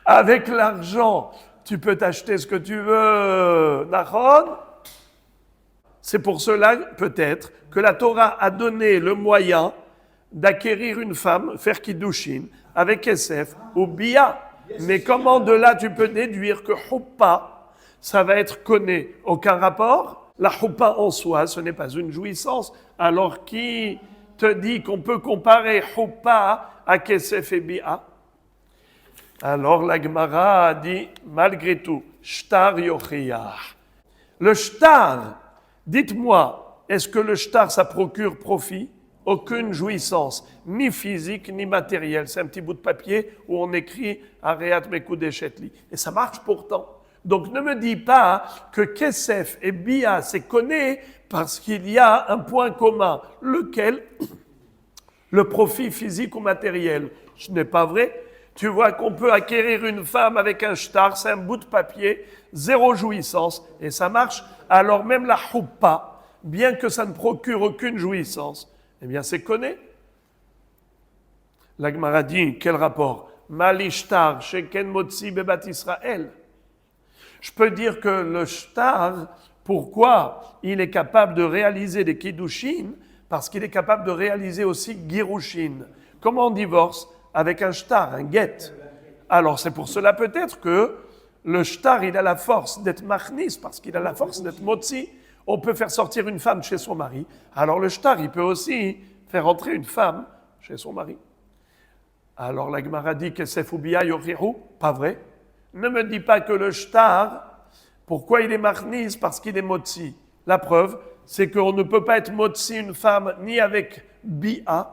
Avec l'argent, tu peux t'acheter ce que tu veux. Nachon? C'est pour cela, peut-être, que la Torah a donné le moyen d'acquérir une femme, faire Kiddushin, avec Kesef ou Bia. Mais comment de là tu peux déduire que Choupa, ça va être connu? Aucun rapport. La choupa en soi, ce n'est pas une jouissance. Alors qui te dit qu'on peut comparer choupa à kesef et bi'a? Alors la Gemara dit, malgré tout, shtar yochiyah. Le shtar, dites-moi, est-ce que le shtar, ça procure profit? Aucune jouissance, ni physique, ni matérielle. C'est un petit bout de papier où on écrit « Areat Mekudeh Shetli ». Et ça marche pourtant. Donc ne me dis pas que Kesef et Bia, c'est conné parce qu'il y a un point commun. Lequel? Le profit physique ou matériel. Ce n'est pas vrai. Tu vois qu'on peut acquérir une femme avec un shtar, c'est un bout de papier, zéro jouissance, et ça marche. Alors même la choupa, bien que ça ne procure aucune jouissance, eh bien, c'est connu. La Gemara dit, quel rapport? Malishtar, sheken motzi bebat Israël. Je peux dire que le shtar, pourquoi il est capable de réaliser des kiddushin? Parce qu'il est capable de réaliser aussi girushin. Comment on divorce? Avec un shtar, un get. Alors, c'est pour cela peut-être que le shtar, il a la force d'être machnis, parce qu'il a la force d'être motzi. On peut faire sortir une femme chez son mari. Alors le shtar, il peut aussi faire entrer une femme chez son mari. Alors la Gemara dit que c'est Foubia Yochiru, pas vrai. Ne me dis pas que le shtar, pourquoi il est marnis? Parce qu'il est motzi. La preuve, c'est qu'on ne peut pas être motzi une femme ni avec bia.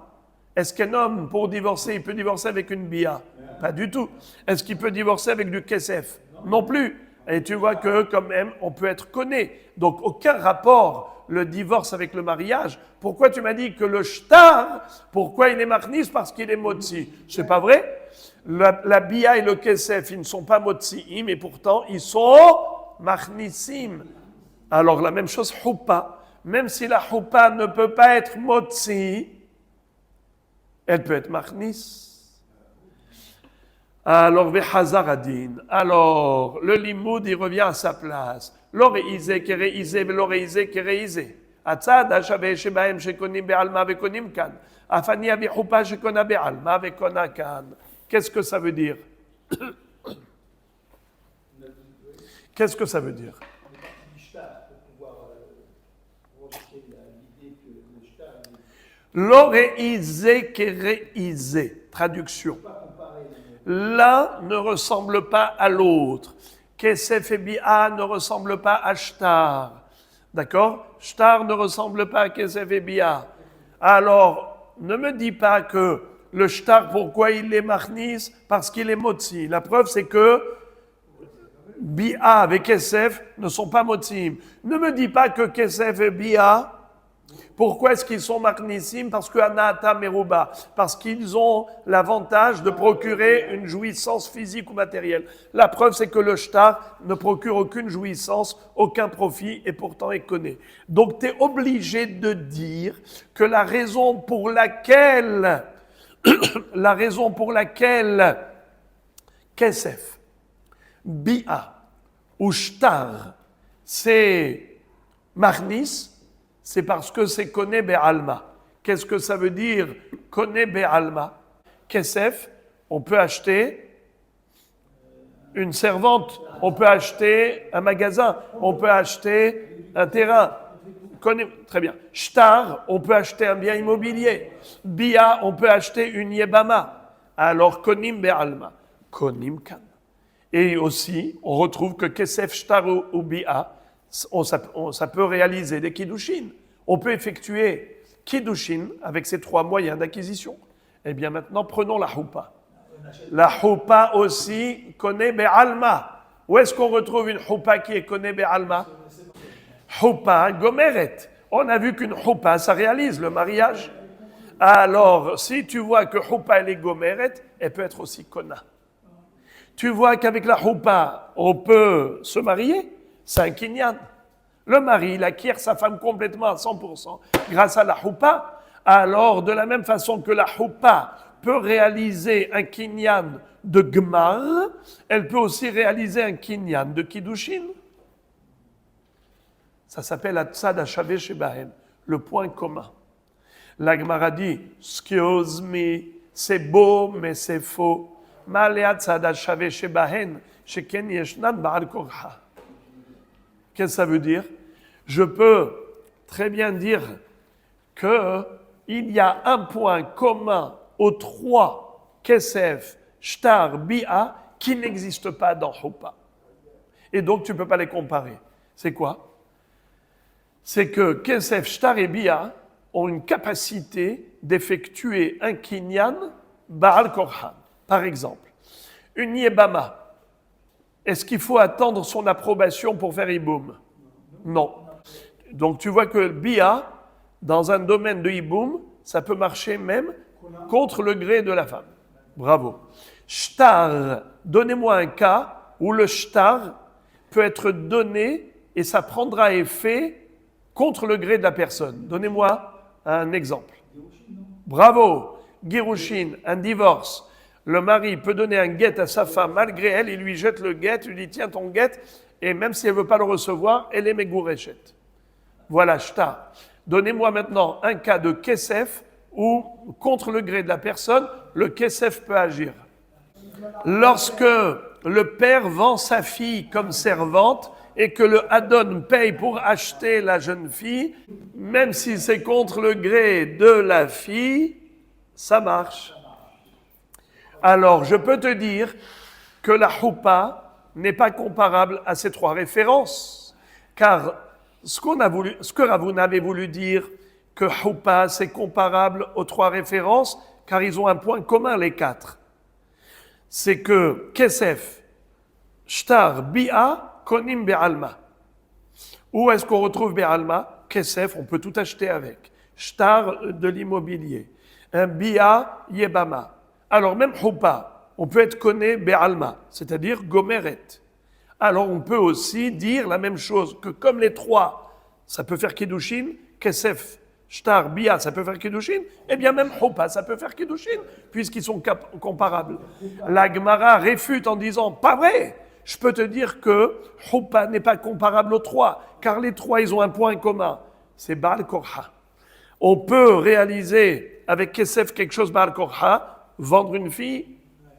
Est-ce qu'un homme, pour divorcer, il peut divorcer avec une bia? Pas du tout. Est-ce qu'il peut divorcer avec du kesef? Non plus. Et tu vois que, quand même, on peut être conné. Donc, aucun rapport, le divorce avec le mariage. Pourquoi tu m'as dit que le shtar, pourquoi il est marnis? Parce qu'il est motzi. C'est pas vrai? La bia et le kesef, ils ne sont pas motziim, mais pourtant, ils sont marnissim. Alors, la même chose, choupa. Même si la choupa ne peut pas être motzi, elle peut être marnis. Alors, alors, le limoud, il revient à sa place. L'oreïzé, kéréïzé, l'oreïzé, kéréïzé. Atzad, ashabe, shebahem, shekonim, be'alma, vekonim, kan. Afani, abichoupa, shekona, be'alma, vekona, kan. Qu'est-ce que ça veut dire? Qu'est-ce que ça veut dire? L'oreïzé, kéréïzé. Traduction. L'un ne ressemble pas à l'autre. Kesef et Bia ne ressemblent pas à Shtar. D'accord? Shtar ne ressemble pas à Kesef et Bia. Alors, ne me dis pas que le Shtar, pourquoi il est marnis? Parce qu'il est motzi. La preuve, c'est que Bia avec Kesef ne sont pas motzim. Ne me dis pas que Kesef et Bia, pourquoi est-ce qu'ils sont marnissim? Parce que Anata Meruba, parce qu'ils ont l'avantage de procurer une jouissance physique ou matérielle. La preuve, c'est que le shtar ne procure aucune jouissance, aucun profit, et pourtant est connu. Donc, tu es obligé de dire que la raison pour laquelle Kesef, Bia ou shtar, c'est marnis, c'est parce que c'est Koné Be'alma. Qu'est-ce que ça veut dire Koné Be'alma? Kesef, on peut acheter une servante, on peut acheter un magasin, on peut acheter un terrain. Très bien. Shtar, on peut acheter un bien immobilier. Bia, on peut acheter une yebama. Alors Konim Be'alma, Konim Kan. Et aussi, on retrouve que Kesef, Shtar ou Bia, ça peut réaliser des kiddushin. On peut effectuer kiddushin avec ces trois moyens d'acquisition. Eh bien maintenant, prenons la choupa. La choupa aussi connaît be'alma. Où est-ce qu'on retrouve une choupa qui est connaît be'alma? Choupa gomeret. On a vu qu'une choupa, ça réalise le mariage. Alors, si tu vois que choupa elle est gomeret, elle peut être aussi kona. Tu vois qu'avec la choupa, on peut se marier. C'est un kinyan. Le mari, il acquiert sa femme complètement à 100% grâce à la choupa. Alors, de la même façon que la choupa peut réaliser un kinyan de gmar, elle peut aussi réaliser un kinyan de kiddushin. Ça s'appelle Atzad Hashaveh Shebahem, le point commun. La Gemara dit, excuse me, c'est beau, mais c'est faux. Ma'ale Atzad Hashaveh Shebahem, sheken yeshnan ba'al korha. Qu'est-ce que ça veut dire? je peux très bien dire qu'il y a un point commun aux trois kesef, shtar, bia qui n'existe pas dans Huppa. Et donc tu ne peux pas les comparer. C'est quoi? C'est que kesef, shtar et bia ont une capacité d'effectuer un kinyan Baal Korhan. Par exemple, une yebama, est-ce qu'il faut attendre son approbation pour faire iboum? Non. Donc tu vois que bia, dans un domaine de iboum, ça peut marcher même contre le gré de la femme. Bravo. Shtar, donnez-moi un cas où le shtar peut être donné et ça prendra effet contre le gré de la personne. Donnez-moi un exemple. Bravo. Girushin, un divorce. Le mari peut donner un guet à sa femme malgré elle, il lui jette le guet, il lui dit tiens ton guet, et même si elle ne veut pas le recevoir, elle est megourechet. Voilà, shtar. Donnez-moi maintenant un cas de kesef où, contre le gré de la personne, le kesef peut agir. Lorsque le père vend sa fille comme servante et que le Hadon paye pour acheter la jeune fille, même si c'est contre le gré de la fille, ça marche. Alors, je peux te dire que la Huppa n'est pas comparable à ces trois références, car ce que Ravuna avait voulu dire, que Huppa c'est comparable aux trois références, car ils ont un point commun les quatre. C'est que Kesef, Shtar, Bia, Konim Be'alma. Où est-ce qu'on retrouve Be'alma? Kesef, on peut tout acheter avec. Shtar, de l'immobilier. Un Bia, Yebama. Alors même Huppa, on peut être connu Be'alma, c'est-à-dire Gomeret. Alors on peut aussi dire la même chose, que comme les trois, ça peut faire Kiddushin, Kesef, Shtar, Bia, ça peut faire Kiddushin, et bien même Huppa, ça peut faire Kiddushin, puisqu'ils sont comparables. La Gemara réfute en disant, pas vrai, je peux te dire que Huppa n'est pas comparable aux trois, car les trois, ils ont un point commun, c'est Baal Korha. On peut réaliser avec Kesef quelque chose Baal Korha, vendre une fille,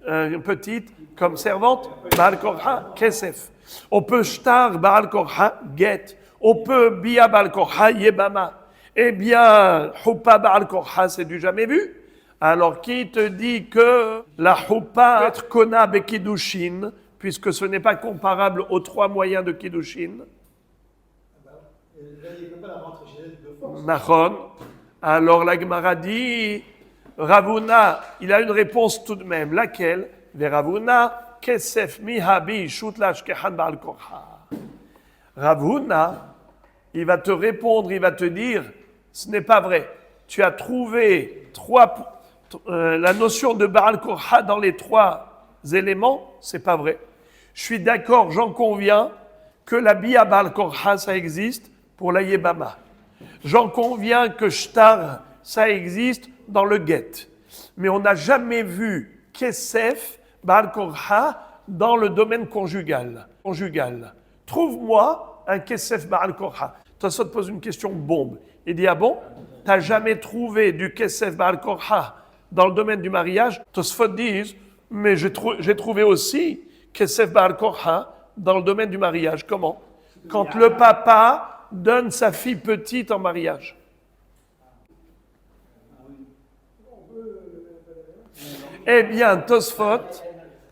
une petite, comme servante, Baal Korha, Kesef. On peut Shtar, Baal Korha, Get. On peut Bia, Baal Korha, Yebama. Eh bien, Huppa, Baal Korha, c'est du jamais vu. Alors, qui te dit que la Huppa peut être Kona Bekidushin, puisque ce n'est pas comparable aux trois moyens de Kiddushin? Il ne peut pas la rentrer chez elle de force. Nachon. Alors, la Gemara dit... Ravuna, il a une réponse tout de même. Laquelle? Ravuna, kesef mihabi shutlash kehan ba'al korha. Ravuna, il va te répondre, il va te dire, ce n'est pas vrai. Tu as trouvé la notion de ba'al korha dans les trois éléments, c'est pas vrai. Je suis d'accord, j'en conviens, que la bia ba'al korha, ça existe pour la yebama. J'en conviens que shtar, ça existe dans le get. Mais on n'a jamais vu Kesef, Baal Korha, dans le domaine conjugal. Trouve-moi un Kesef Baal Korha. Tosfot pose une question bombe. Il dit, ah bon, t'as jamais trouvé du Kesef Baal Korha dans le domaine du mariage? Tosfot dit, mais j'ai trouvé aussi Kesef Baal Korha dans le domaine du mariage. Comment? Quand le papa donne sa fille petite en mariage. Eh bien, Tosfot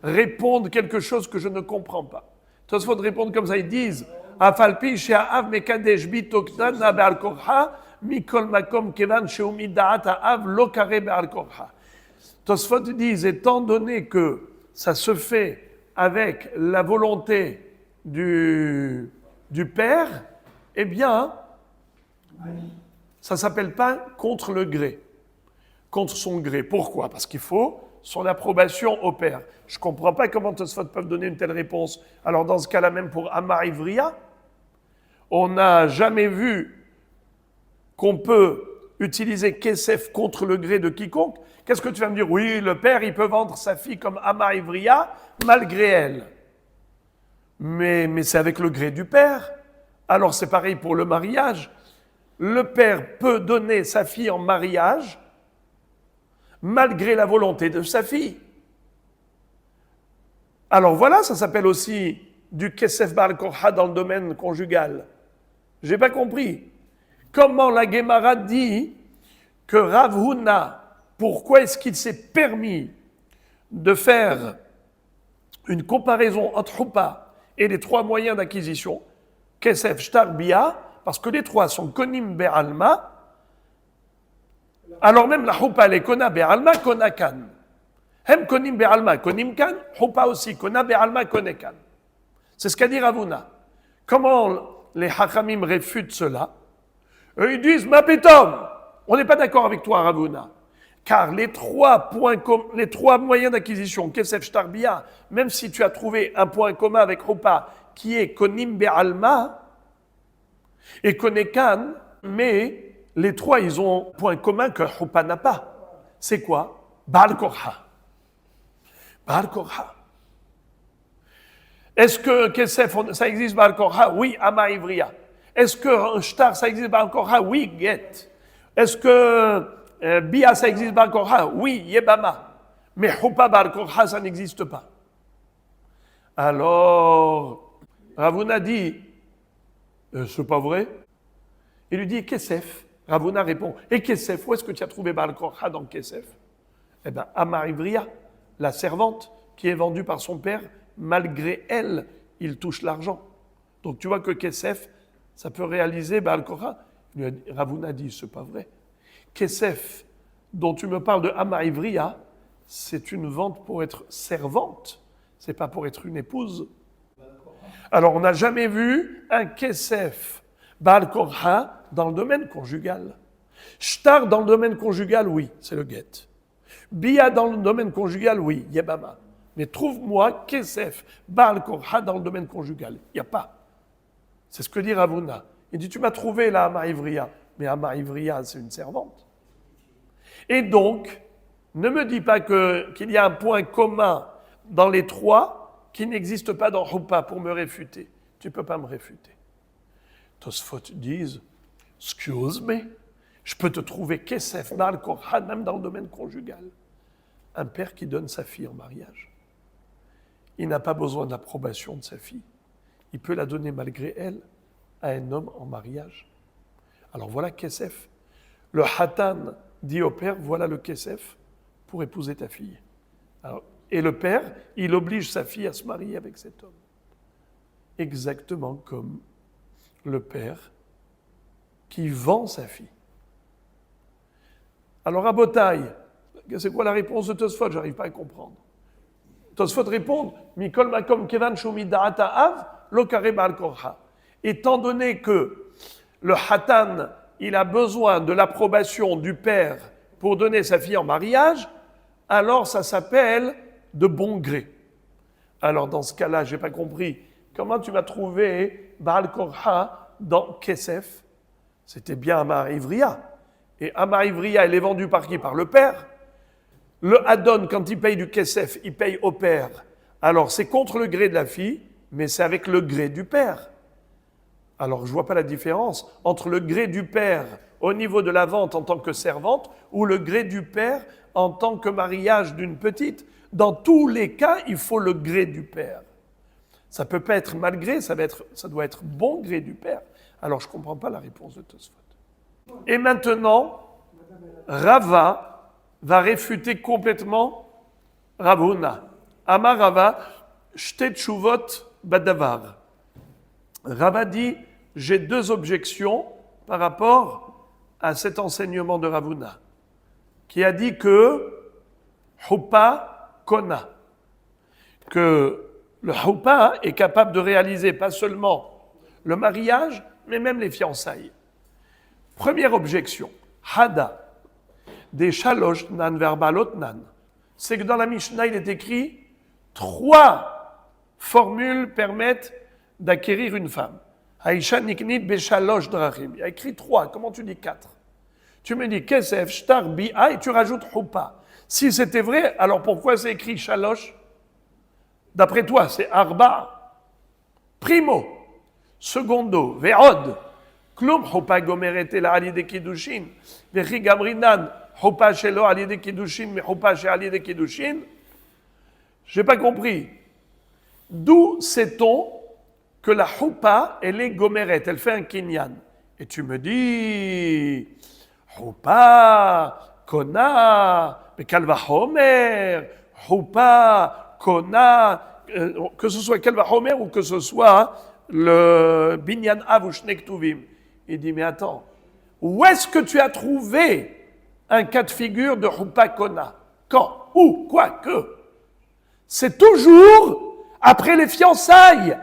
répondent quelque chose que je ne comprends pas. Tosfot répondent comme ça, ils disent Afalpi she'aav mekadesh bitoktan na be'al korha mikol makom kevan she'umi da'at ha'av lo kare be'al korha. Tosfot disent, étant donné que ça se fait avec la volonté du père, eh bien, ça ne s'appelle pas contre le gré, contre son gré. Pourquoi? Parce qu'il faut son approbation au père. Je ne comprends pas comment Tosfot peuvent donner une telle réponse. Alors dans ce cas-là, même pour Amar Ivria, on n'a jamais vu qu'on peut utiliser Kesef contre le gré de quiconque. Qu'est-ce que tu vas me dire? Oui, le père, il peut vendre sa fille comme Amar Ivria malgré elle. Mais c'est avec le gré du père. Alors c'est pareil pour le mariage. Le père peut donner sa fille en mariage malgré la volonté de sa fille. Alors voilà, ça s'appelle aussi du Kesef Baal Korha dans le domaine conjugal. J'ai pas compris. Comment la Gemara dit que Rav Huna, pourquoi est-ce qu'il s'est permis de faire une comparaison entre Houpa et les trois moyens d'acquisition, Kesef, Shtar, Bia, parce que les trois sont Konim Be'alma, alors même la Houpa, elle est Kona Be'alma, Kona Kan. Hem Konim Be'alma, Konim Kan, Houpa aussi, Kona Be'alma, Kone Kan. C'est ce qu'a dit Rav Huna. Comment les Hachamim réfutent cela? Eux, ils disent, ma pétom, on n'est pas d'accord avec toi, Rav Huna. Car les trois moyens d'acquisition, Kesef, Shtar, Bia, même si tu as trouvé un point commun avec Houpa, qui est Konim Be'alma et Konekan, mais les trois, ils ont un point commun que Houpa n'a pas. C'est quoi? Baal Korha. Baal Korha. Est-ce que Kesef, ça existe Baal Korha? Oui, Ama Ivriya. Est-ce que Shtar, ça existe Baal Korha? Oui, Get. Est-ce que Bia, ça existe Baal Korha? Oui, Yebama. Mais Houpa Baal Korha, ça n'existe pas. Alors, Rav Huna dit, c'est pas vrai. Il lui dit, Kesef. Rav Huna répond, et Kesef, où est-ce que tu as trouvé Baal Korha dans Kesef? Eh bien, Amar Ivriya, la servante qui est vendue par son père, malgré elle, il touche l'argent. Donc tu vois que Kesef, ça peut réaliser Baal Korha. Rav Huna dit, c'est pas vrai. Kesef, dont tu me parles de Amar Ivriya, c'est une vente pour être servante, c'est pas pour être une épouse. Alors on n'a jamais vu un Kesef Baal Korha dans le domaine conjugal. Shtar dans le domaine conjugal, oui, c'est le get. Bia dans le domaine conjugal, oui, Yebama. Mais trouve-moi Kesef Baal Korha dans le domaine conjugal. Il n'y a pas. C'est ce que dit Rav Huna. Il dit, tu m'as trouvé là Amar Ivriya. Mais Amar Ivriya, c'est une servante. Et donc, ne me dis pas qu'il y a un point commun dans les trois qui n'existe pas dans Houpa pour me réfuter. Tu ne peux pas me réfuter. Tosfot disent, excuse me, je peux te trouver Kesef Baal Korha même dans le domaine conjugal. Un père qui donne sa fille en mariage. Il n'a pas besoin de l'approbation de sa fille. Il peut la donner malgré elle à un homme en mariage. Alors voilà Kesef. Le Hatan dit au père, voilà le Kesef pour épouser ta fille. Alors, et le père, il oblige sa fille à se marier avec cet homme. Exactement comme le père qui vend sa fille. Alors à Botaï, c'est quoi la réponse de Tosfot? J'arrive pas à comprendre. Tosfot répond, Mikol makom kevan shumi da'ata av lo kare Baal Korha. Étant donné que le Hatan, il a besoin de l'approbation du père pour donner sa fille en mariage, alors ça s'appelle de bon gré. Alors dans ce cas-là, j'ai pas compris. Comment tu m'as trouvé Baal Korha dans Kesef? C'était bien Amar Ivriya. Et Amar Ivriya, elle est vendue par qui? Par le père. Le Adon, quand il paye du Kesef, il paye au père. Alors c'est contre le gré de la fille, mais c'est avec le gré du père. Alors je ne vois pas la différence entre le gré du père au niveau de la vente en tant que servante ou le gré du père en tant que mariage d'une petite. Dans tous les cas, il faut le gré du père. Ça ne peut pas être malgré, ça doit être bon gré du père. Alors je ne comprends pas la réponse de Tosfot. Et maintenant, Rava va réfuter complètement Rav Huna. Amar Rava, shte tshuvot badavar. Rava dit, j'ai deux objections par rapport à cet enseignement de Rav Huna, qui a dit que Houpa Kona, que le Houpa est capable de réaliser pas seulement le mariage, mais même les fiançailles. Première objection, Hada, des Shalosh Nan Verbalot Nan, c'est que dans la Mishnah, il est écrit 3 formules permettent d'acquérir une femme. Aïcha Niknit Beshalosh Drachim. Il y a écrit 3, comment tu dis 4? Tu me dis Kesef, Shtar, Bia et tu rajoutes Houpa. Si c'était vrai, alors pourquoi c'est écrit Shalosh? D'après toi, c'est Arba. Primo. Secondo, Ve'od. Klum Houpa Gomerete la Ali de Kiddushin. Vechi Gamrinan. Houpa Shelo Ali de Kiddushin, mais Houpa Shelo Ali de Kiddushin. Je n'ai pas compris. D'où sait-on que la choupa, elle est gomeret, elle fait un kinyan. Et tu me dis, choupa, kona, kalva homer, choupa, kona, que ce soit kalva homer ou que ce soit le binyan av ou shnektuvim. Il dit, mais attends, où est-ce que tu as trouvé un cas de figure de choupa kona? Quand? Où? Quoi? Que? C'est toujours après les fiançailles.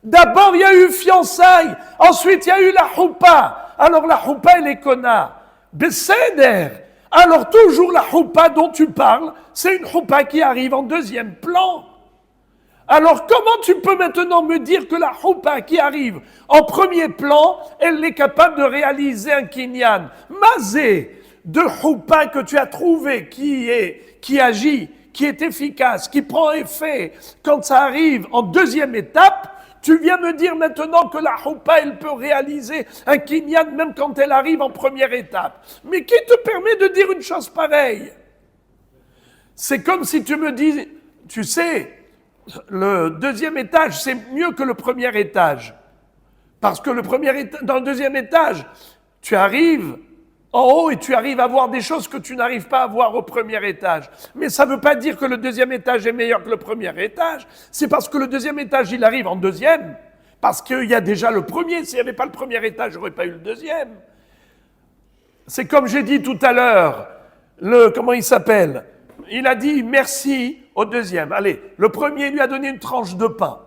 D'abord, il y a eu fiançailles. Ensuite, il y a eu la choupa. Alors, la choupa, elle est kona. Besséder. Alors, toujours la choupa dont tu parles, c'est une choupa qui arrive en deuxième plan. Alors, comment tu peux maintenant me dire que la choupa qui arrive en premier plan, elle est capable de réaliser un kinyan? Mazé de choupa que tu as trouvé qui agit, qui est efficace, qui prend effet quand ça arrive en deuxième étape, tu viens me dire maintenant que la choupa, elle peut réaliser un kinyan même quand elle arrive en première étape. Mais qui te permet de dire une chose pareille? C'est comme si tu me dis, tu sais, le deuxième étage, c'est mieux que le premier étage. Parce que dans le deuxième étage, tu arrives en haut et tu arrives à voir des choses que tu n'arrives pas à voir au premier étage. Mais ça ne veut pas dire que le deuxième étage est meilleur que le premier étage. C'est parce que le deuxième étage, il arrive en deuxième. Parce qu'il y a déjà le premier. S'il n'y avait pas le premier étage, je n'aurais pas eu le deuxième. C'est comme j'ai dit tout à l'heure, comment il s'appelle? Il a dit merci au deuxième. Allez, le premier lui a donné une tranche de pain.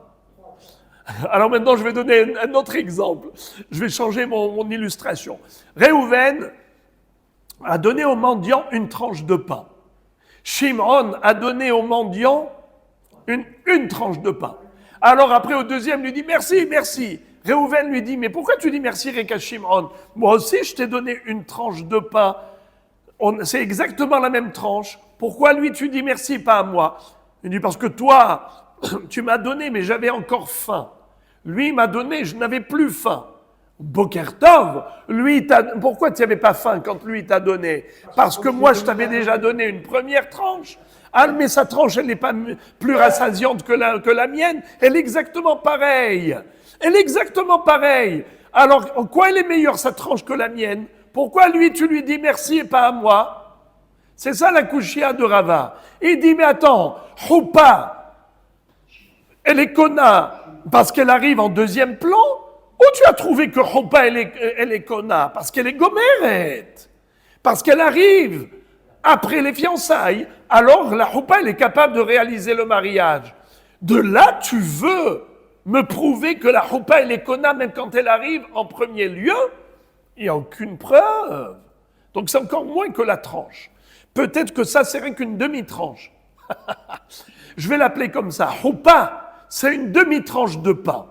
Alors maintenant, je vais donner un autre exemple. Je vais changer mon illustration. Réhouven a donné au mendiant une tranche de pain. Shimon a donné au mendiant une tranche de pain. Alors après, au deuxième, lui dit merci, merci. Réhouven lui dit, mais pourquoi tu dis merci, Reka Shimon? Moi aussi, je t'ai donné une tranche de pain. C'est exactement la même tranche. Pourquoi lui, tu dis merci, pas à moi? Il dit, parce que toi, tu m'as donné, mais j'avais encore faim. Lui, il m'a donné, je n'avais plus faim. Bokertov, lui, pourquoi tu n'avais pas faim quand lui t'a donné? Parce que moi, je t'avais déjà donné une première tranche. Ah, mais sa tranche, elle n'est pas plus rassasiante que la mienne. Elle est exactement pareille. Elle est exactement pareille. Alors, en quoi elle est meilleure, sa tranche, que la mienne? Pourquoi lui, tu lui dis merci et pas à moi? C'est ça la kouchia de Rava. Il dit, mais attends, choupa, elle est kona parce qu'elle arrive en deuxième plan? Ou tu as trouvé que choupa, elle est kona parce qu'elle est gomeret? Parce qu'elle arrive après les fiançailles, alors la choupa, elle est capable de réaliser le mariage. De là, tu veux me prouver que la choupa, elle est kona même quand elle arrive en premier lieu? Il n'y a aucune preuve. Donc c'est encore moins que la tranche. Peut-être que ça serait qu'une demi-tranche. Je vais l'appeler comme ça. Choupa, c'est une demi-tranche de pain.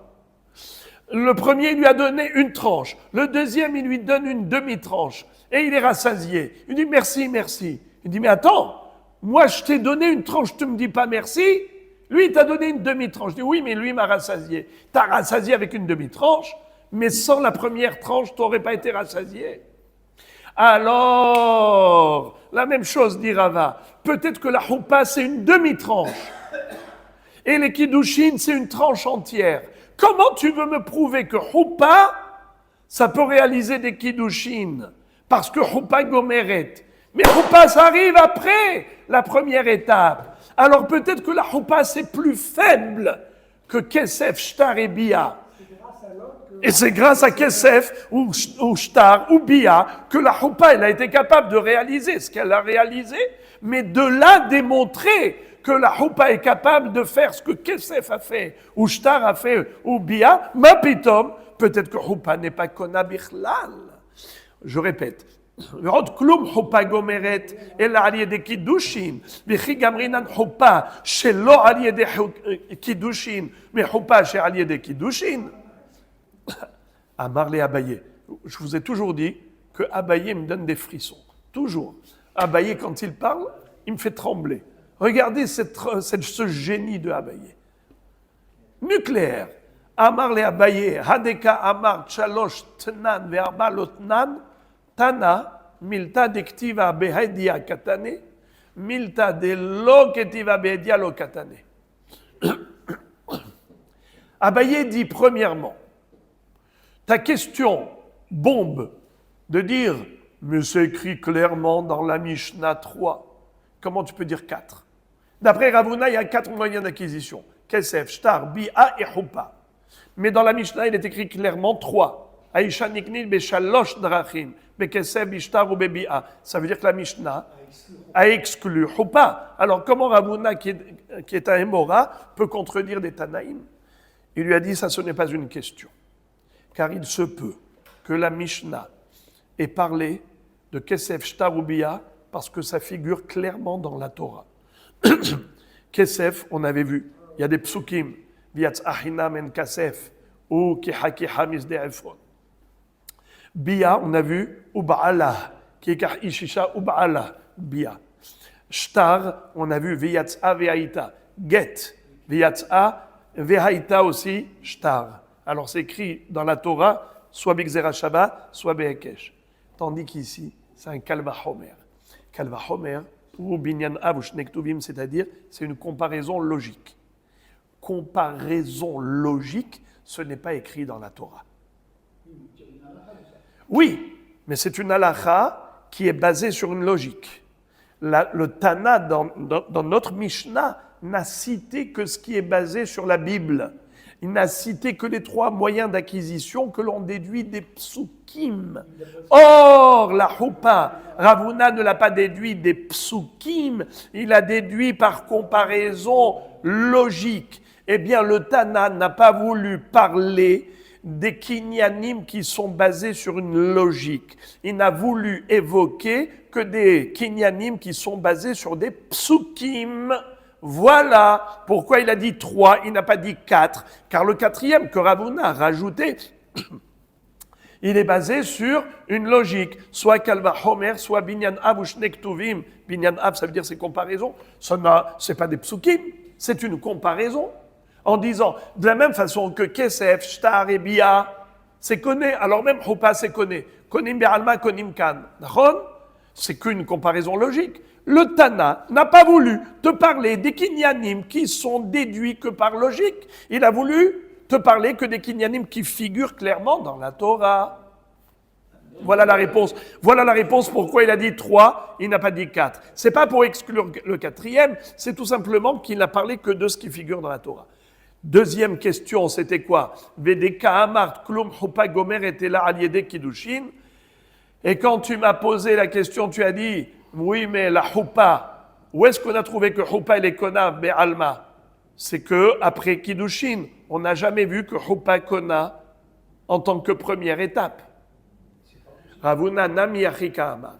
Le premier, il lui a donné une tranche. Le deuxième, il lui donne une demi-tranche. Et il est rassasié. Il dit merci, merci. Il dit, mais attends, moi je t'ai donné une tranche, tu ne me dis pas merci? Lui, il t'a donné une demi-tranche. Je dis, oui, mais lui, il m'a rassasié. T'as rassasié avec une demi-tranche, mais sans la première tranche, tu n'aurais pas été rassasié. Alors, la même chose, dit Rava. Peut-être que la choupa, c'est une demi-tranche. Et les kiddushin, c'est une tranche entière. Comment tu veux me prouver que choupa, ça peut réaliser des kiddushin? Parce que choupa gomeret. Mais choupa, ça arrive après la première étape. Alors peut-être que la choupa, c'est plus faible que kesef, shtar et bia. Et c'est grâce à kesef, ou shtar, ou bia, que la choupa, elle a été capable de réaliser ce qu'elle a réalisé, mais de là démontrer que la choupa est capable de faire ce que kesef a fait, ou shtar a fait, ou bia, ma pitom, peut-être que choupa n'est pas kona bichlal. Je répète. ועוד כלום חופה גומרת, אלא על ידי קידושין, וכי גמרינן חופה שלא על ידי קידושין, מחופה שעל ידי קידושין. Amar les Abaye. Je vous ai toujours dit que Abaye me donne des frissons. Toujours. Abaye, quand il parle, il me fait trembler. Regardez ce génie de Abaye. Nucléaire. Amar les Abaye. Hadeka Amar Chalosh Tnan Verba Lotnan. Tana, milta dektiva behedia katane, milta de lo ketiva behedia lo katane. Abaye dit premièrement, ta question bombe de dire, mais c'est écrit clairement dans la Mishnah 3. Comment tu peux dire 4? D'après Ravuna, il y a 4 moyens d'acquisition. Kesef, Shtar, Bi'a et Hupa. Mais dans la Mishnah, il est écrit clairement 3. Aisha niknil beshalosh drachim, bekesef, bishtar ou bebi'a. Ça veut dire que la Mishnah a exclu Hupa. Alors comment Ravuna, qui est un Hémora, peut contredire des Tanaïm? Il lui a dit, ça ce n'est pas une question. Car il se peut que la Mishnah ait parlé de Kesef, Shtar ou Bi'a parce que ça figure clairement dans la Torah. Kesef, on avait vu, il y a des psukim, Viatz Ahinam en Kasef, ou Kihaki Hamis de Efron. Bia, on a vu, Uba'ala, Kikah Ishisha Uba'ala, Bia. Shtar, on a vu, Viatza Vehaïta. Get, Viatza, Vehaïta aussi, Shtar. Alors c'est écrit dans la Torah, soit Bigzera Shabbat, soit Behekesh. Tandis qu'ici, c'est un Kalva Homer. Kalva Homer, ou Binyan Av ou Shnektuvim, c'est-à-dire, c'est une comparaison logique. Comparaison logique, ce n'est pas écrit dans la Torah. Oui, mais c'est une halakha qui est basée sur une logique. Le Tana, dans notre Mishnah, n'a cité que ce qui est basé sur la Bible. Il n'a cité que les 3 moyens d'acquisition que l'on déduit des psukim. Or, la Hupa, Ravuna ne l'a pas déduit des psukim, il a déduit par comparaison logique. Eh bien, le Tana n'a pas voulu parler des kinyanim qui sont basés sur une logique. Il n'a voulu évoquer que des kinyanim qui sont basés sur des psukim. Voilà pourquoi il a dit 3, il n'a pas dit 4, car le 4e que Ravuna a rajouté, il est basé sur une logique, soit Kalva Homer, soit Binyan Av ou Shnektuvim. Binyan Av, ça veut dire c'est comparaison. C'est pas des psukim, c'est une comparaison. En disant, de la même façon que Kesef, Shtar et Bia, c'est connu, alors même Hupa, c'est connu. Konim Be'alma, Konim Kan. C'est qu'une comparaison logique. Le Tana n'a pas voulu te parler des kinyanim qui sont déduits que par logique. Il a voulu te parler que des kinyanim qui figurent clairement dans la Torah. Voilà la réponse. Voilà la réponse pourquoi il a dit 3, il n'a pas dit 4. C'est pas pour exclure le 4e, c'est tout simplement qu'il n'a parlé que de ce qui figure dans la Torah. Deuxième question, c'était quoi? Vedeka Amart Klum Hupa Gomer était là Aliede Kiddushin. Et quand tu m'as posé la question, tu as dit, oui, mais la Hupa, où est-ce qu'on a trouvé que Hupa elle est Kona Be'alma? C'est que après Kiddushin, on n'a jamais vu que Hupa Kona en tant que première étape. Ravuna Nami Achika Amar.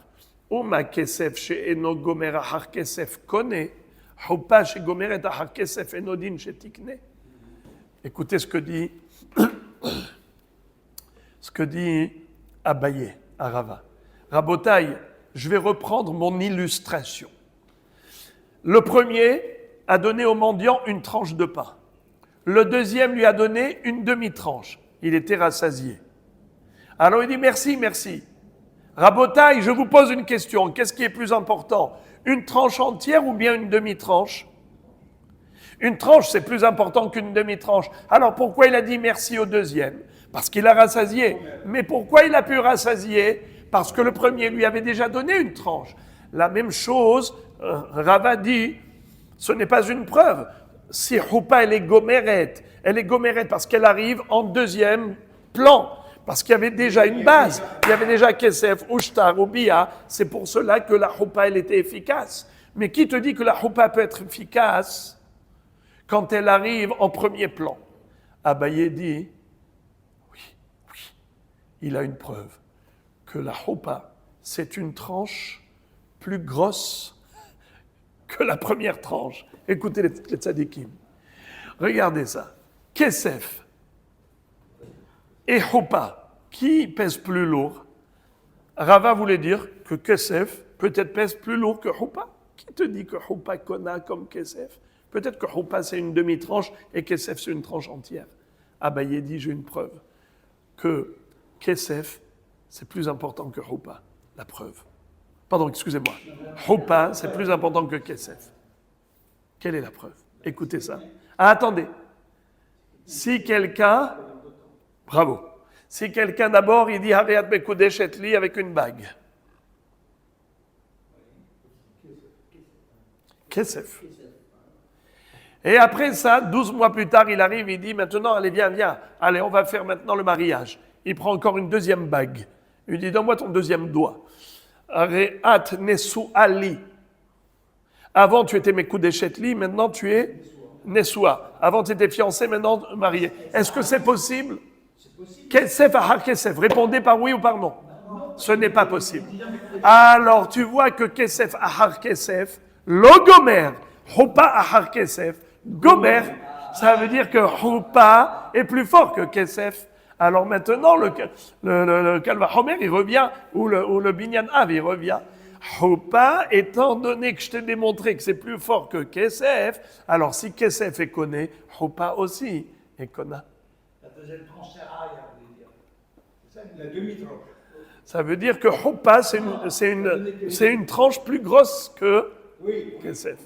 Uma Kesef she'eno Gomer Ahar Kesef Kone, Hupa she'Gomer et Ahar Kesef Enodin she'Tikne. Écoutez ce que dit Abaye à Rava. Rabotaï, je vais reprendre mon illustration. Le premier a donné au mendiant une tranche de pain. Le deuxième lui a donné une demi-tranche. Il était rassasié. Alors il dit merci, merci. Rabotaï, je vous pose une question. Qu'est-ce qui est plus important? Une tranche entière ou bien une demi-tranche? Une tranche, c'est plus important qu'une demi-tranche. Alors pourquoi il a dit merci au deuxième? Parce qu'il a rassasié. Mais pourquoi il a pu rassasier? Parce que le premier lui avait déjà donné une tranche. La même chose, Rava dit, ce n'est pas une preuve. Si Hupa, elle est gomeret parce qu'elle arrive en deuxième plan. Parce qu'il y avait déjà une base. Il y avait déjà Kesef, Ushtar ou Bia. C'est pour cela que la Hupa, elle était efficace. Mais qui te dit que la Hupa peut être efficace quand elle arrive en premier plan? Abaye dit, oui, il a une preuve que la Hupa, c'est une tranche plus grosse que la première tranche. Écoutez les tzadikim. Regardez ça. Kesef et Hupa, qui pèse plus lourd? Rava voulait dire que Kesef peut-être pèse plus lourd que Hupa. Qui te dit que Hupa kona comme Kesef? Peut-être que Hupa c'est une demi-tranche et Kesef c'est une tranche entière. Abaye dit, j'ai une preuve que Kesef c'est plus important que Hupa. La preuve. Pardon, excusez-moi. Hupa c'est plus important que Kesef. Quelle est la preuve? Écoutez ça. Ah, attendez. Si quelqu'un, bravo, si quelqu'un d'abord, il dit Hariat Mekudesh et li avec une bague. Kesef. Et après ça, 12 mois plus tard, il arrive, il dit maintenant, allez, viens, allez, on va faire maintenant le mariage. Il prend encore une deuxième bague. Il lui dit, donne-moi ton deuxième doigt. Areat Nesu Ali. Avant, tu étais Mekudesh et li, maintenant tu es Nesua. Avant, tu étais fiancé, maintenant marié. Est-ce que c'est possible? Kesef ahar kesef. Répondez par oui ou par non. Ce n'est pas possible. Alors, tu vois que kesef ahar kesef, logomer, hupa ahar kesef, gomer, ça veut dire que hupa est plus fort que kesef. Alors maintenant, le Kalvachomer, il revient, ou le Binyan Av, il revient. Hupa, étant donné que je t'ai démontré que c'est plus fort que kesef, alors si kesef est conné, hupa aussi est konna. La deuxième tranche, c'est arrière, vous voulez dire. C'est ça, la demi-tranche. Ça veut dire que hupa, c'est une tranche plus grosse que Oui. kesef.